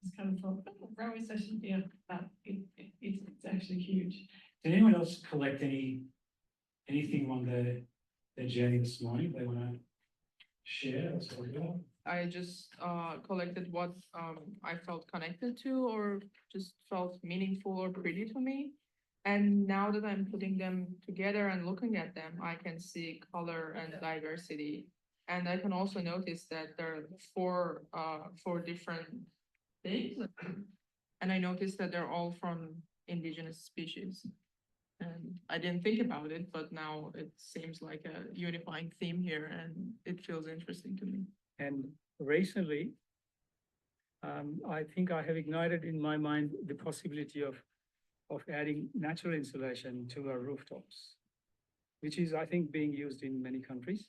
It's kind of thought, oh, railway station, yeah, but it's actually huge. Did anyone else collect anything on their journey this morning they want to share or talk about? I just collected what I felt connected to or just felt meaningful or pretty to me. And now that I'm putting them together and looking at them, I can see color and diversity. And I can also notice that there are four different things. And I noticed that they're all from indigenous species. And I didn't think about it, but now it seems like a unifying theme here and it feels interesting to me. And recently, I think I have ignited in my mind the possibility of adding natural insulation to our rooftops. which is, I think, being used in many countries.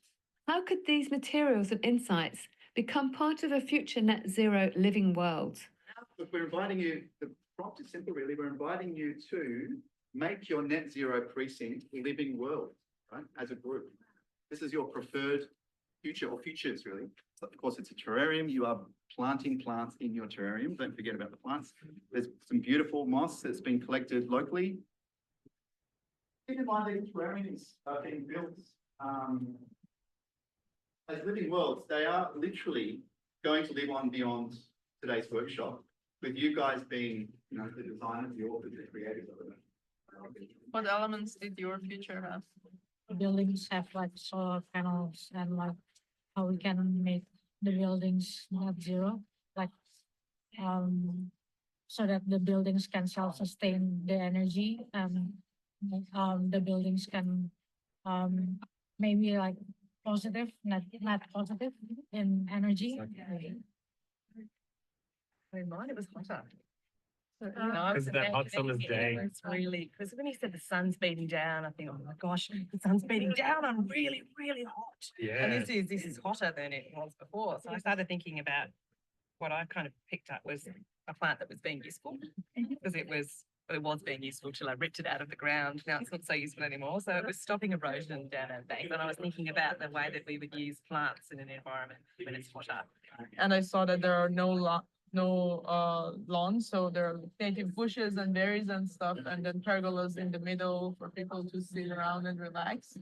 How could these materials and insights become part of a future net zero living world? Look, we're inviting you, the prompt is simple really, we're inviting you to make your net zero precinct living world, right, as a group. This is your preferred future or futures really. So of course, it's a terrarium. You are planting plants in your terrarium. Don't forget about the plants. There's some beautiful moss that's been collected locally. Keep in mind these terrariums are being built as living worlds. They are literally going to live on beyond today's workshop, with you guys being, you know, the designers, the authors, the creators of it. What elements did your future have? Buildings have like solar panels and like how we can make the buildings net zero, like so that the buildings can self-sustain the energy. The buildings can maybe like positive, not positive in energy. In mine, it was hotter. Because of that hot summer's day. It's really, because when he said the sun's beating down, I think, oh my gosh, the sun's beating down. I'm really, really hot. Yeah. And this is hotter than it was before. So I started thinking about what I kind of picked up was a plant that was being useful, because it was being useful till I ripped it out of the ground. Now it's not so useful anymore. So it was stopping erosion down our bank. And I was thinking about the way that we would use plants in an environment when it's hotter. And I saw that there are no lawns, so there are native bushes and berries and stuff, and then pergolas in the middle for people to sit around and relax,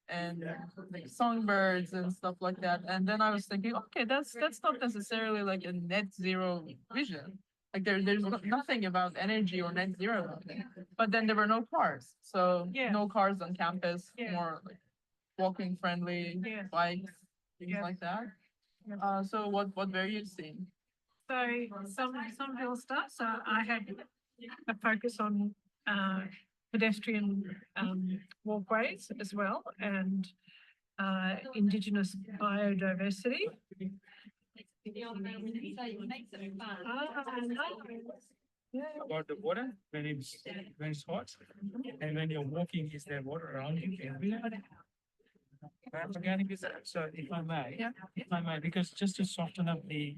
and like songbirds and stuff like that. And then I was thinking, okay, that's not necessarily like a net zero vision. Like there's nothing about energy or net zero. But then there were no cars, so no cars on campus, more like walking friendly bikes, things like that. So what were you seeing? So some hill stuff. So I had a focus on pedestrian walkways as well, and Indigenous biodiversity. About the water, when it's hot, and when you're walking, is there water around you everywhere? Organic is that? So if I may, because just to soften up the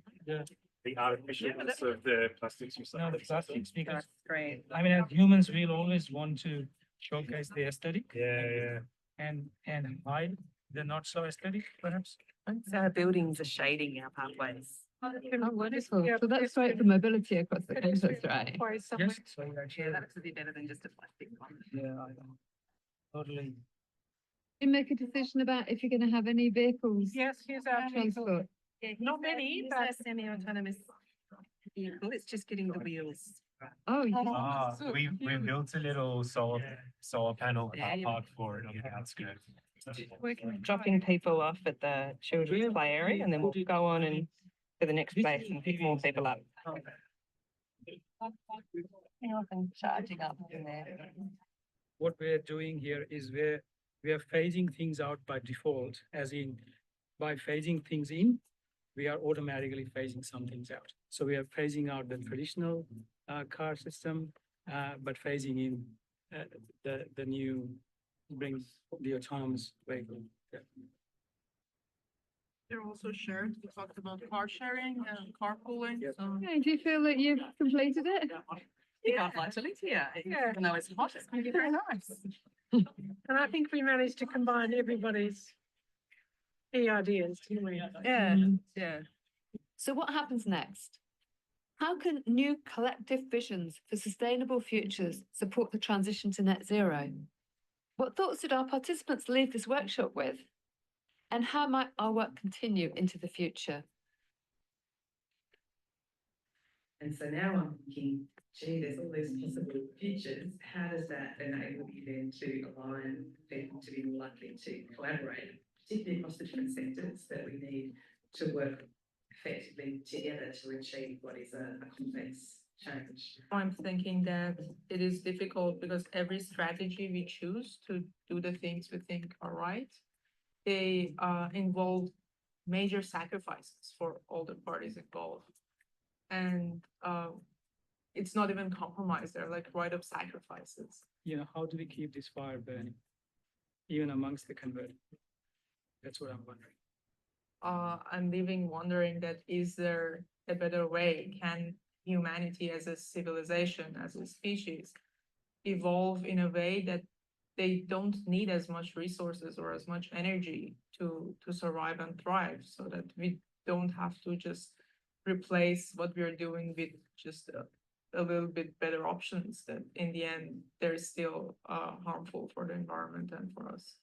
artificialness of the plastics you no, the plastics, because That's great. I mean, as humans, we'll always want to showcase the aesthetic. Yeah. And hide the not so aesthetic, perhaps. So our buildings are shading our pathways. Oh, wonderful. So that's great for mobility across the campus, right? Yes, so Yeah, that looks a bit better than just a plastic one. yeah, I know. Totally. You make a decision about if you're going to have any vehicles. Yes, here's our transport. Not many, but semi-autonomous vehicle. It's just getting the wheels. Oh, we built a little solar panel car park for it on the outskirts. We're dropping people off at the children's play area, and then we'll go on and to the next place and pick more people up. Charging up in there. What we're doing here is we are phasing things out by default, as in by phasing things in, we are automatically phasing some things out. So we are phasing out the traditional car system, but phasing in the new brings the autonomous vehicle. Yeah. They're also shared. We talked about car sharing and carpooling. So. Yeah, do you feel that you've completed it? Yeah, I'd like to live here. Even though it's hot, it's going to be very nice. and I think we managed to combine everybody's key ideas, didn't we? Yeah. So what happens next? How can new collective visions for sustainable futures support the transition to net zero? What thoughts did our participants leave this workshop with? And how might our work continue into the future? And so now I'm thinking, gee, there's all those possible futures. How does that enable you then to align people to be more likely to collaborate, particularly across the different sectors that we need to work effectively together to achieve what is a complex change? I'm thinking that it is difficult because every strategy we choose to do the things we think are right, they involve major sacrifices for all the parties involved. And it's not even compromise, they're like right up sacrifices. How do we keep this fire burning? even amongst the converted. That's what I'm wondering. I'm leaving wondering that is there a better way? Can humanity as a civilization, as a species, evolve in a way that they don't need as much resources or as much energy to survive and thrive, so that we don't have to just replace what we're doing with just a little bit better options that in the end they're still harmful for the environment and for us.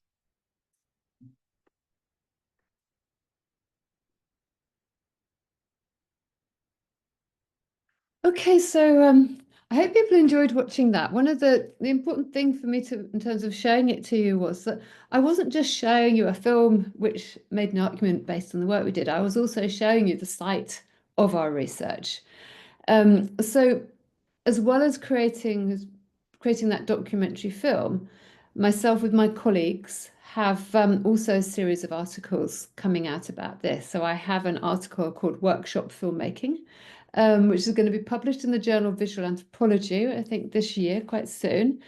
Okay, so I hope people enjoyed watching that. One of the important thing for me to, in terms of showing it to you, was that I wasn't just showing you a film which made an argument based on the work we did. I was also showing you the site of our research. So as well as creating that documentary film, myself with my colleagues have also a series of articles coming out about this. So I have an article called Workshop Filmmaking, which is going to be published in the Journal of Visual Anthropology, I think this year, quite soon,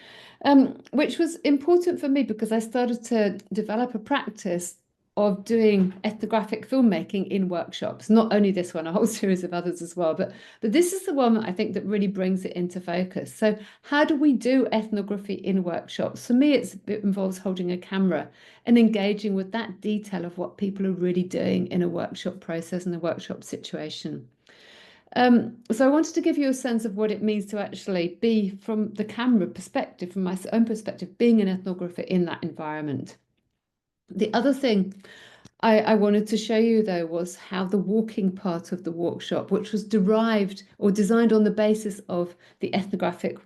which was important for me because I started to develop a practice of doing ethnographic filmmaking in workshops. Not only this one, a whole series of others as well, but this is the one that I think that really brings it into focus. So how do we do ethnography in workshops? For me, it involves holding a camera and engaging with that detail of what people are really doing in a workshop process and a workshop situation. So I wanted to give you a sense of what it means to actually be, from the camera perspective, from my own perspective, being an ethnographer in that environment. The other thing I wanted to show you, though, was how the walking part of the workshop, which was derived or designed on the basis of the ethnographic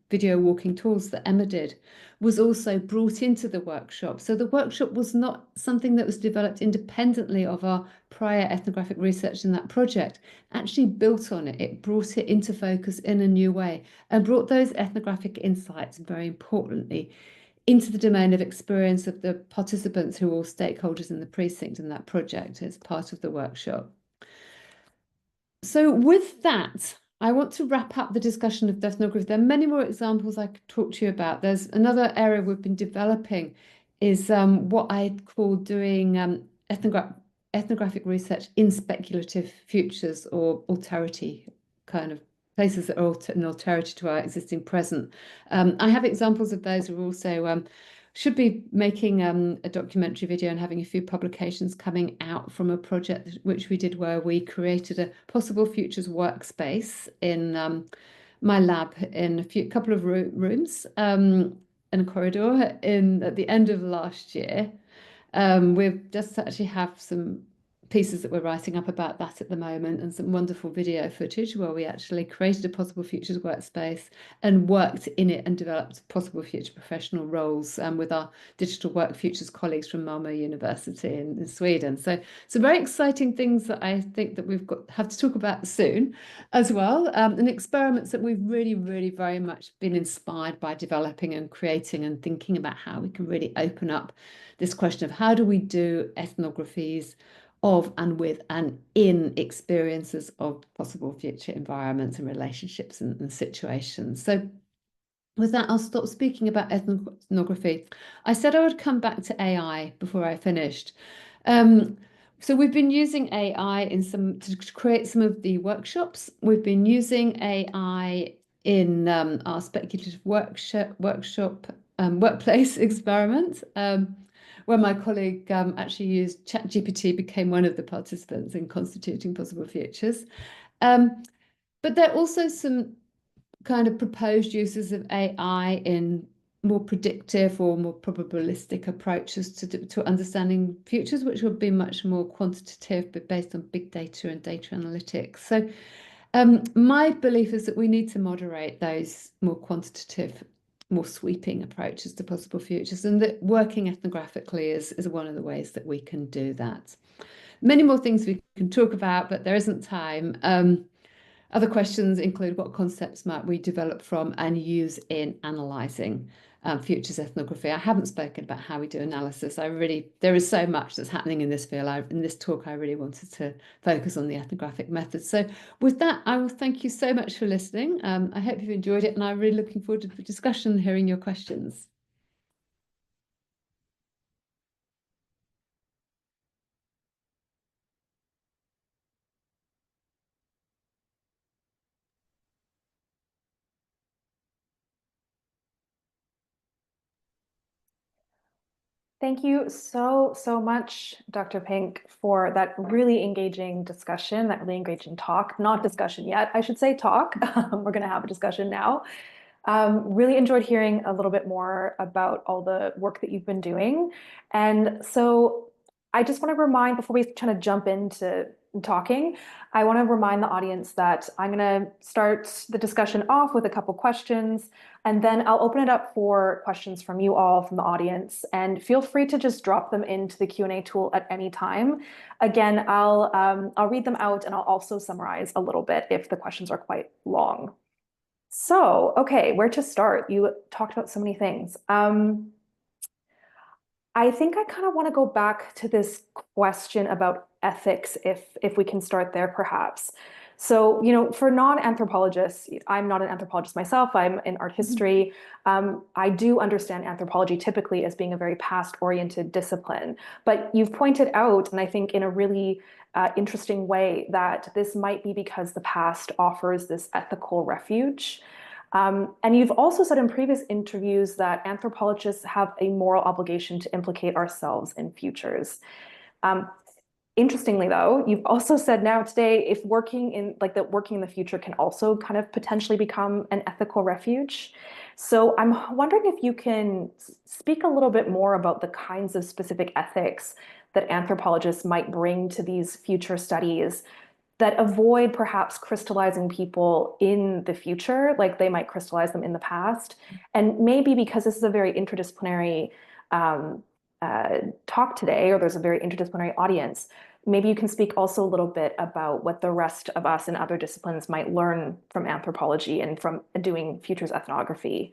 video walking tools that Emma did, was also brought into the workshop. So the workshop was not something that was developed independently of our prior ethnographic research in that project, actually built on it. It brought it into focus in a new way and brought those ethnographic insights, very importantly, into the domain of experience of the participants who are all stakeholders in the precinct in that project as part of the workshop. So with that, I want to wrap up the discussion of ethnography. There are many more examples I could talk to you about. There's another area we've been developing is what I call doing ethnographic research in speculative futures or alterity kind of places that are an alterity to our existing present. I have examples of those who also should be making a documentary video and having a few publications coming out from a project which we did where we created a possible futures workspace in my lab in a couple of rooms in a corridor at the end of last year. We've just actually have some pieces that we're writing up about that at the moment, and some wonderful video footage where we actually created a possible futures workspace and worked in it and developed possible future professional roles with our digital work futures colleagues from Monash University in Sweden. So some very exciting things that I think that have to talk about soon as well, and experiments that we've really very much been inspired by developing and creating and thinking about how we can really open up this question of how do we do ethnographies of and with and in experiences of possible future environments and relationships and situations. So with that, I'll stop speaking about ethnography. I said I would come back to AI before I finished. So we've been using AI to create some of the workshops. We've been using AI in our speculative workplace experiment, where my colleague actually used ChatGPT, became one of the participants in constituting possible futures. But there are also some kind of proposed uses of AI in more predictive or more probabilistic approaches to understanding futures, which would be much more quantitative, but based on big data and data analytics. So my belief is that we need to moderate those more quantitative, more sweeping approaches to possible futures, and that working ethnographically is one of the ways that we can do that. Many more things we can talk about, but there isn't time. Other questions include what concepts might we develop from and use in analysing futures ethnography. I haven't spoken about how we do analysis. There is so much that's happening in this field. In this talk, I really wanted to focus on the ethnographic method. So with that, I will thank you so much for listening. I hope you've enjoyed it, and I'm really looking forward to the discussion and hearing your questions. Thank you so much, Dr. Pink, for that really engaging discussion, that really engaging talk. Not discussion yet, I should say talk. We're going to have a discussion now. Really enjoyed hearing a little bit more about all the work that you've been doing. And so I just want to remind, before we kind of jump into talking, I want to remind the audience that I'm going to start the discussion off with a couple questions, and then I'll open it up for questions from you all, from the audience, and feel free to just drop them into the Q&A tool at any time. Again, I'll read them out, and I'll also summarize a little bit if the questions are quite long. So, okay, where to start? You talked about so many things. I think I kind of want to go back to this question about ethics, if we can start there, perhaps. So, you know, for non-anthropologists, I'm not an anthropologist myself, I'm in art history. I do understand anthropology typically as being a very past-oriented discipline, but you've pointed out, and I think in a really interesting way, that this might be because the past offers this ethical refuge. And you've also said in previous interviews that anthropologists have a moral obligation to implicate ourselves in futures. Interestingly, though, you've also said now today, if working in the future can also kind of potentially become an ethical refuge. So I'm wondering if you can speak a little bit more about the kinds of specific ethics that anthropologists might bring to these future studies that avoid perhaps crystallizing people in the future, like they might crystallize them in the past. And maybe because this is a very interdisciplinary talk today, or there's a very interdisciplinary audience, maybe you can speak also a little bit about what the rest of us in other disciplines might learn from anthropology and from doing futures ethnography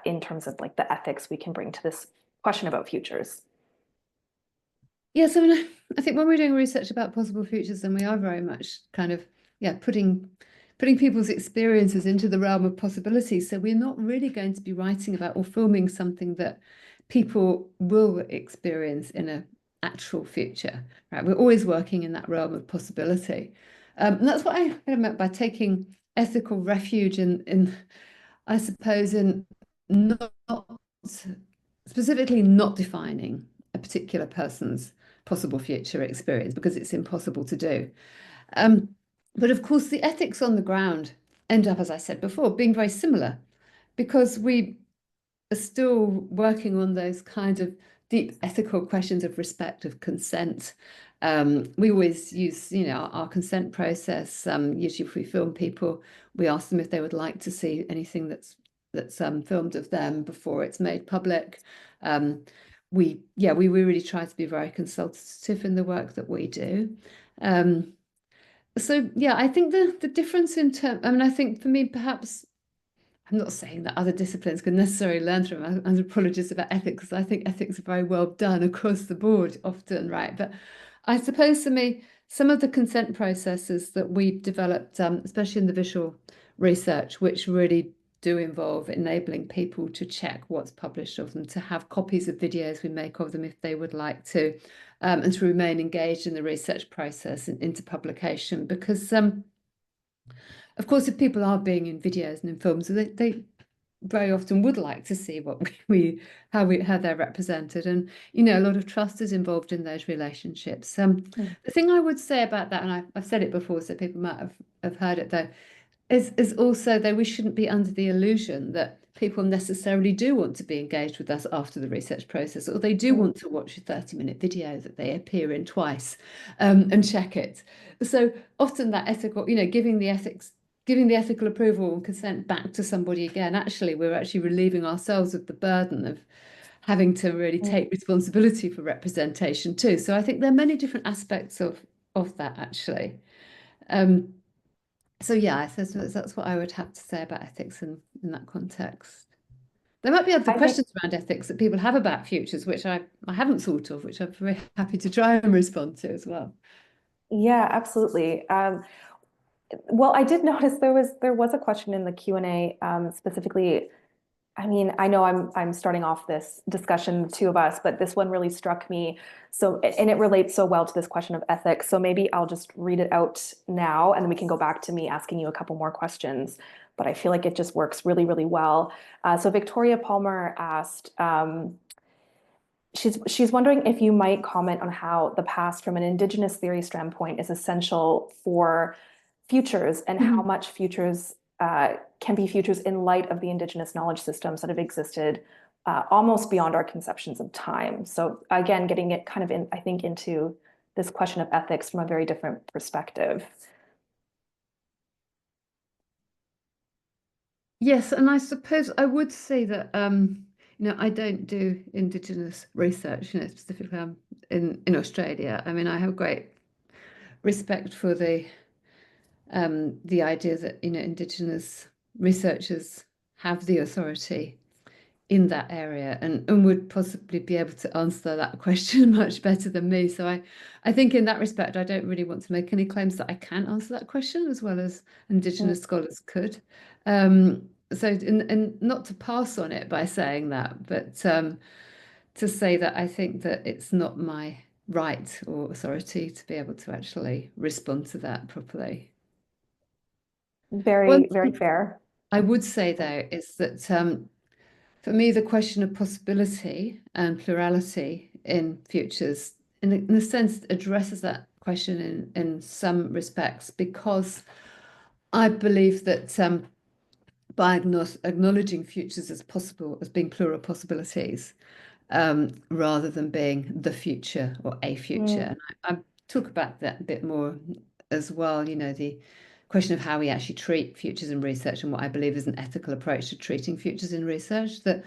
in terms of like the ethics we can bring to this question about futures. Yes, I mean, I think when we're doing research about possible futures, then we are very much kind of, putting people's experiences into the realm of possibilities. So we're not really going to be writing about or filming something that people will experience in an actual future, right? We're always working in that realm of possibility. And that's what I meant by taking ethical refuge in I suppose, in not specifically not defining a particular person's possible future experience, because it's impossible to do. But of course, the ethics on the ground end up, as I said before, being very similar, because we are still working on those kind of deep ethical questions of respect, of consent. We always use, our consent process. Usually if we film people, we ask them if they would like to see anything that's filmed of them before it's made public. We really try to be very consultative in the work that we do. So yeah, I think the difference in terms, I mean, I think for me, perhaps, I'm not saying that other disciplines can necessarily learn from anthropologists about ethics, because I think ethics are very well done across the board often, right? But I suppose for me, some of the consent processes that we've developed, especially in the visual research, which really do involve enabling people to check what's published of them, to have copies of videos we make of them if they would like to, and to remain engaged in the research process and into publication. Because, of course, if people are being in videos and in films, they very often would like to see what how they're represented, and a lot of trust is involved in those relationships. The thing I would say about that, and I've said it before, so people might have heard it though, is also that we shouldn't be under the illusion that people necessarily do want to be engaged with us after the research process, or they do want to watch a 30-minute video that they appear in twice and check it. So often that ethical, giving the ethical approval and consent back to somebody again, actually, we're actually relieving ourselves of the burden of having to really take responsibility for representation too. So I think there are many different aspects of that, actually. So yeah, that's what I would have to say about ethics in that context. There might be other questions around ethics that people have about futures, which I haven't thought of, which I'm very happy to try and respond to as well. Yeah, absolutely. Well, I did notice there was a question in the Q&A specifically. I mean, I know I'm starting off this discussion, the two of us, but this one really struck me. So, and it relates so well to this question of ethics. So maybe I'll just read it out now, and then we can go back to me asking you a couple more questions. But I feel like it just works really, really well. So Victoria Palmer asked, she's wondering if you might comment on how the past from an Indigenous theory standpoint is essential for futures and how much futures can be futures in light of the Indigenous knowledge systems that have existed almost beyond our conceptions of time. So again, getting it kind of in, I think, into this question of ethics from a very different perspective. Yes, and I suppose I would say that I don't do Indigenous research, specifically in Australia. I mean, I have great respect for the idea that Indigenous researchers have the authority in that area and would possibly be able to answer that question much better than me. So I think in that respect, I don't really want to make any claims that I can answer that question as well as Indigenous scholars could. So and not to pass on it by saying that, but to say that I think that it's not my right or authority to be able to actually respond to that properly. Very, very fair. I would say though is that for me, the question of possibility and plurality in futures, in a sense, addresses that question in some respects, because I believe that by acknowledging futures as possible, as being plural possibilities, rather than being the future or a future. And I talk about that a bit more as well, the question of how we actually treat futures in research and what I believe is an ethical approach to treating futures in research, that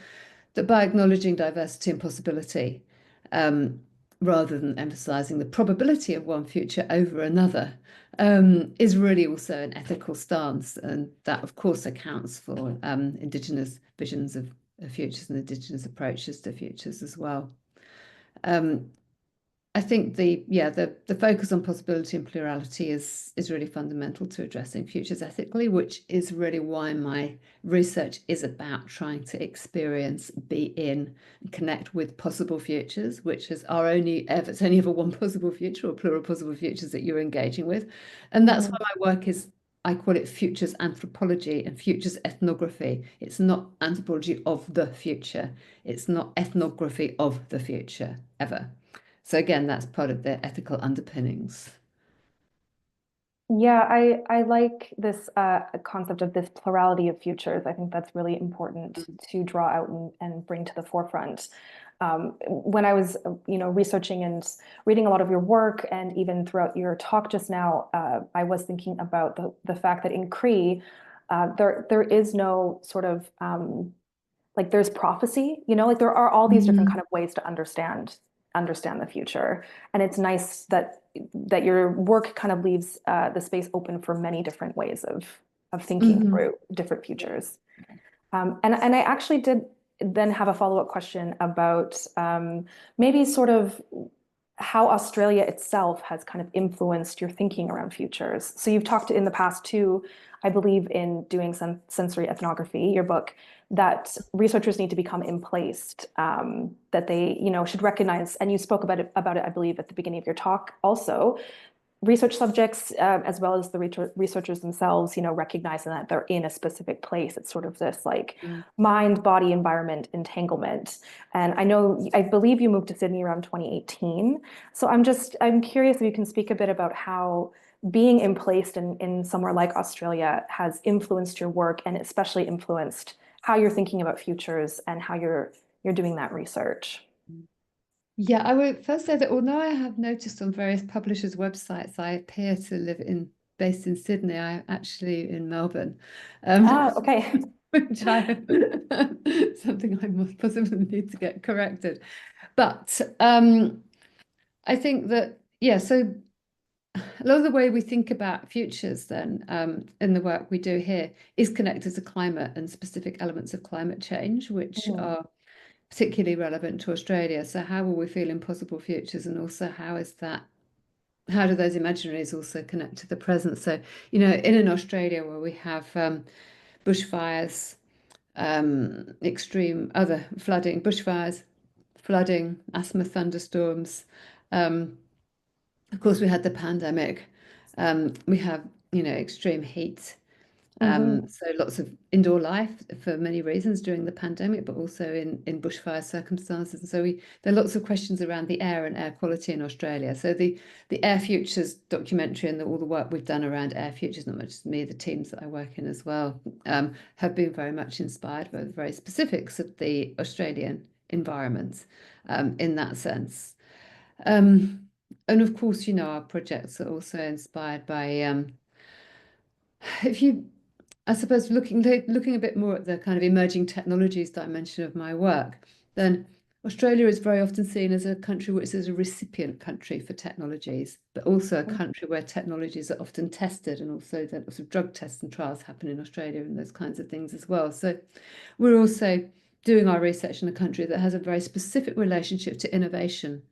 by acknowledging diversity and possibility, rather than emphasizing the probability of one future over another, is really also an ethical stance. And that, of course, accounts for Indigenous visions of futures and Indigenous approaches to futures as well. I think the focus on possibility and plurality is really fundamental to addressing futures ethically, which is really why my research is about trying to experience, be in, and connect with possible futures, which is it's only ever one possible future or plural possible futures that you're engaging with. And that's why my work is, I call it futures anthropology and futures ethnography. It's not anthropology of the future. It's not ethnography of the future, ever. So again, that's part of the ethical underpinnings. Yeah, I like this concept of this plurality of futures. I think that's really important to draw out and bring to the forefront. When I was, researching and reading a lot of your work, and even throughout your talk just now, I was thinking about the fact that in Cree, there is no sort of like there's prophecy, like there are all these different kind of ways to understand the future. And it's nice that your work kind of leaves the space open for many different ways of thinking through different futures. And I actually did then have a follow-up question about maybe sort of how Australia itself has kind of influenced your thinking around futures. So you've talked in the past too, I believe, in doing some sensory ethnography, your book, that researchers need to become emplaced, that they, should recognize, and you spoke about it, I believe, at the beginning of your talk also, research subjects, as well as the researchers themselves, recognizing that they're in a specific place. It's sort of this like mind, body, environment entanglement. And I believe you moved to Sydney around 2018. So I'm curious if you can speak a bit about how being emplaced in somewhere like Australia has influenced your work, and especially influenced how you're thinking about futures and how you're doing that research. Yeah, I would first say that although I have noticed on various publishers' websites I appear to based in Sydney, I'm actually in Melbourne. Okay. Which something I must possibly need to get corrected. But I think that, so a lot of the way we think about futures then in the work we do here is connected to climate and specific elements of climate change, which are particularly relevant to Australia. So how will we feel in possible futures, and also how do those imaginaries also connect to the present? So, in an Australia where we have bushfires, extreme other flooding, bushfires, flooding, asthma thunderstorms. Of course, we had the pandemic. We have, extreme heat So lots of indoor life for many reasons during the pandemic, but also in bushfire circumstances. And so there are lots of questions around the air and air quality in Australia. So the Air Futures documentary and all the work we've done around air futures, not just me, the teams that I work in as well, have been very much inspired by the very specifics of the Australian environment in that sense. And of course, our projects are also inspired by I suppose looking a bit more at the kind of emerging technologies dimension of my work, then Australia is very often seen as a country which is a recipient country for technologies, but also a country where technologies are often tested, and also that lots of drug tests and trials happen in Australia and those kinds of things as well. So we're also doing our research in a country that has a very specific relationship to innovation,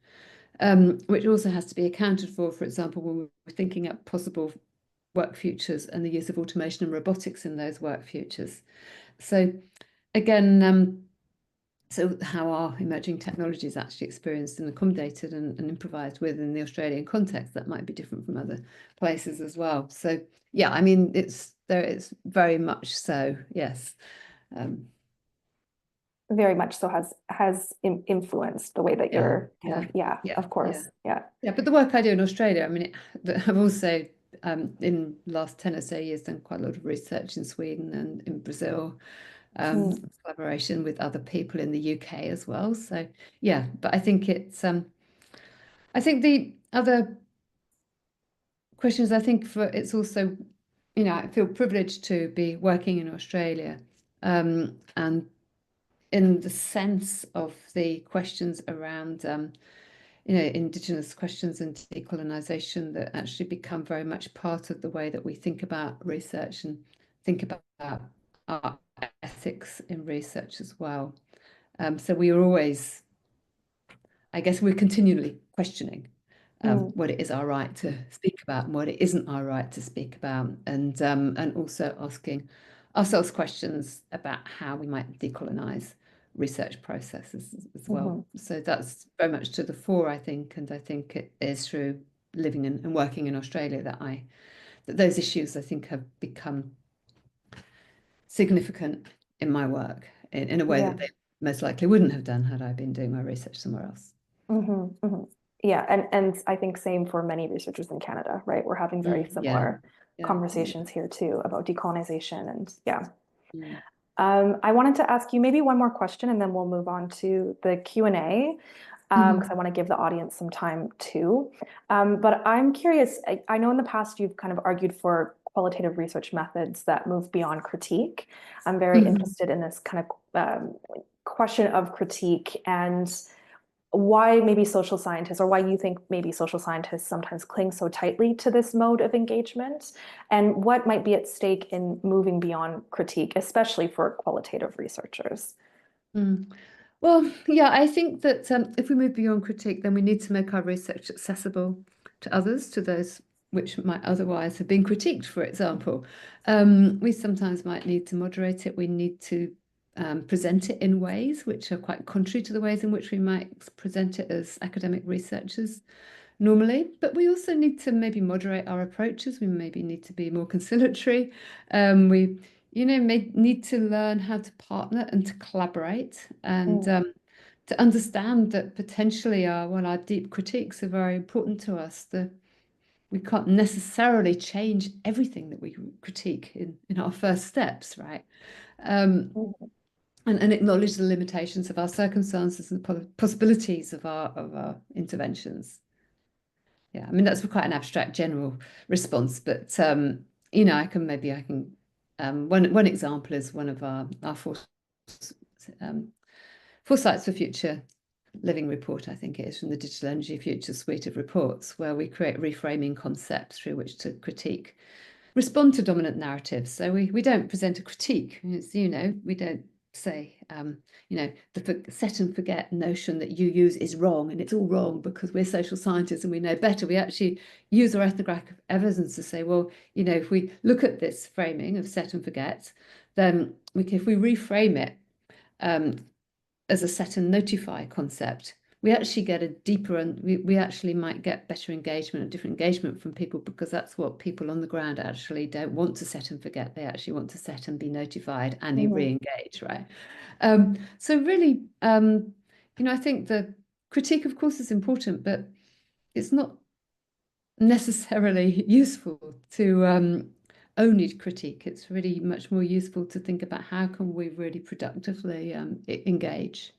which also has to be accounted for example, when we're thinking up possible work futures and the use of automation and robotics in those work futures. So again, so how are emerging technologies actually experienced and accommodated and improvised within the Australian context? That might be different from other places as well. So yeah, I mean, it's very much so, yes. Very much so has influenced the way that you're of course. Yeah, but the work I do in Australia, I mean, I've also in the last 10 or so years done quite a lot of research in Sweden and in Brazil, collaboration with other people in the UK as well. So yeah, but I think it's I think the other questions, it's also, I feel privileged to be working in Australia, and in the sense of the questions around Indigenous questions and decolonisation that actually become very much part of the way that we think about research and think about our ethics in research as well. So we are always, I guess we're continually questioning what it is our right to speak about and what it isn't our right to speak about, and also asking ourselves questions about how we might decolonise research processes as well. So that's very much to the fore, I think, and I think it is through living and working in Australia that those issues, I think, have become significant in my work in a way that they most likely wouldn't have done had I been doing my research somewhere else. Yeah, and I think same for many researchers in Canada, right? We're having very similar conversations here too about decolonization, and I wanted to ask you maybe one more question and then we'll move on to the Q&A, because I want to give the audience some time too. But I'm curious, I know in the past you've kind of argued for qualitative research methods that move beyond critique. I'm very interested in this kind of question of critique and why maybe social scientists, or why you think maybe social scientists sometimes cling so tightly to this mode of engagement, and what might be at stake in moving beyond critique, especially for qualitative researchers. Well, yeah, I think that if we move beyond critique, then we need to make our research accessible to others, to those which might otherwise have been critiqued, for example. We sometimes might need to moderate it. We need to present it in ways which are quite contrary to the ways in which we might present it as academic researchers normally. But we also need to maybe moderate our approaches. We maybe need to be more conciliatory. We may need to learn how to partner and to collaborate, and to understand that potentially our deep critiques are very important to us. We can't necessarily change everything that we critique in our first steps, right? And acknowledge the limitations of our circumstances and possibilities of our interventions. Yeah, I mean, that's quite an abstract general response, but I can one example is one of our Foresights for Future Living report, I think it is, from the Digital Energy Future suite of reports, where we create reframing concepts through which to respond to dominant narratives. So we don't present a critique. It's, we don't say, the set and forget notion that you use is wrong, and it's all wrong because we're social scientists and we know better. We actually use our ethnographic evidence to say, well, if we look at this framing of set and forget, then if we reframe it as a set and notify concept, we actually get a deeper, and we actually might get better engagement, different engagement from people, because that's what people on the ground actually don't want to set and forget. They actually want to set and be notified and re-engage, right? So really, I think the critique, of course, is important, but it's not necessarily useful to only critique. It's really much more useful to think about how can we really productively engage.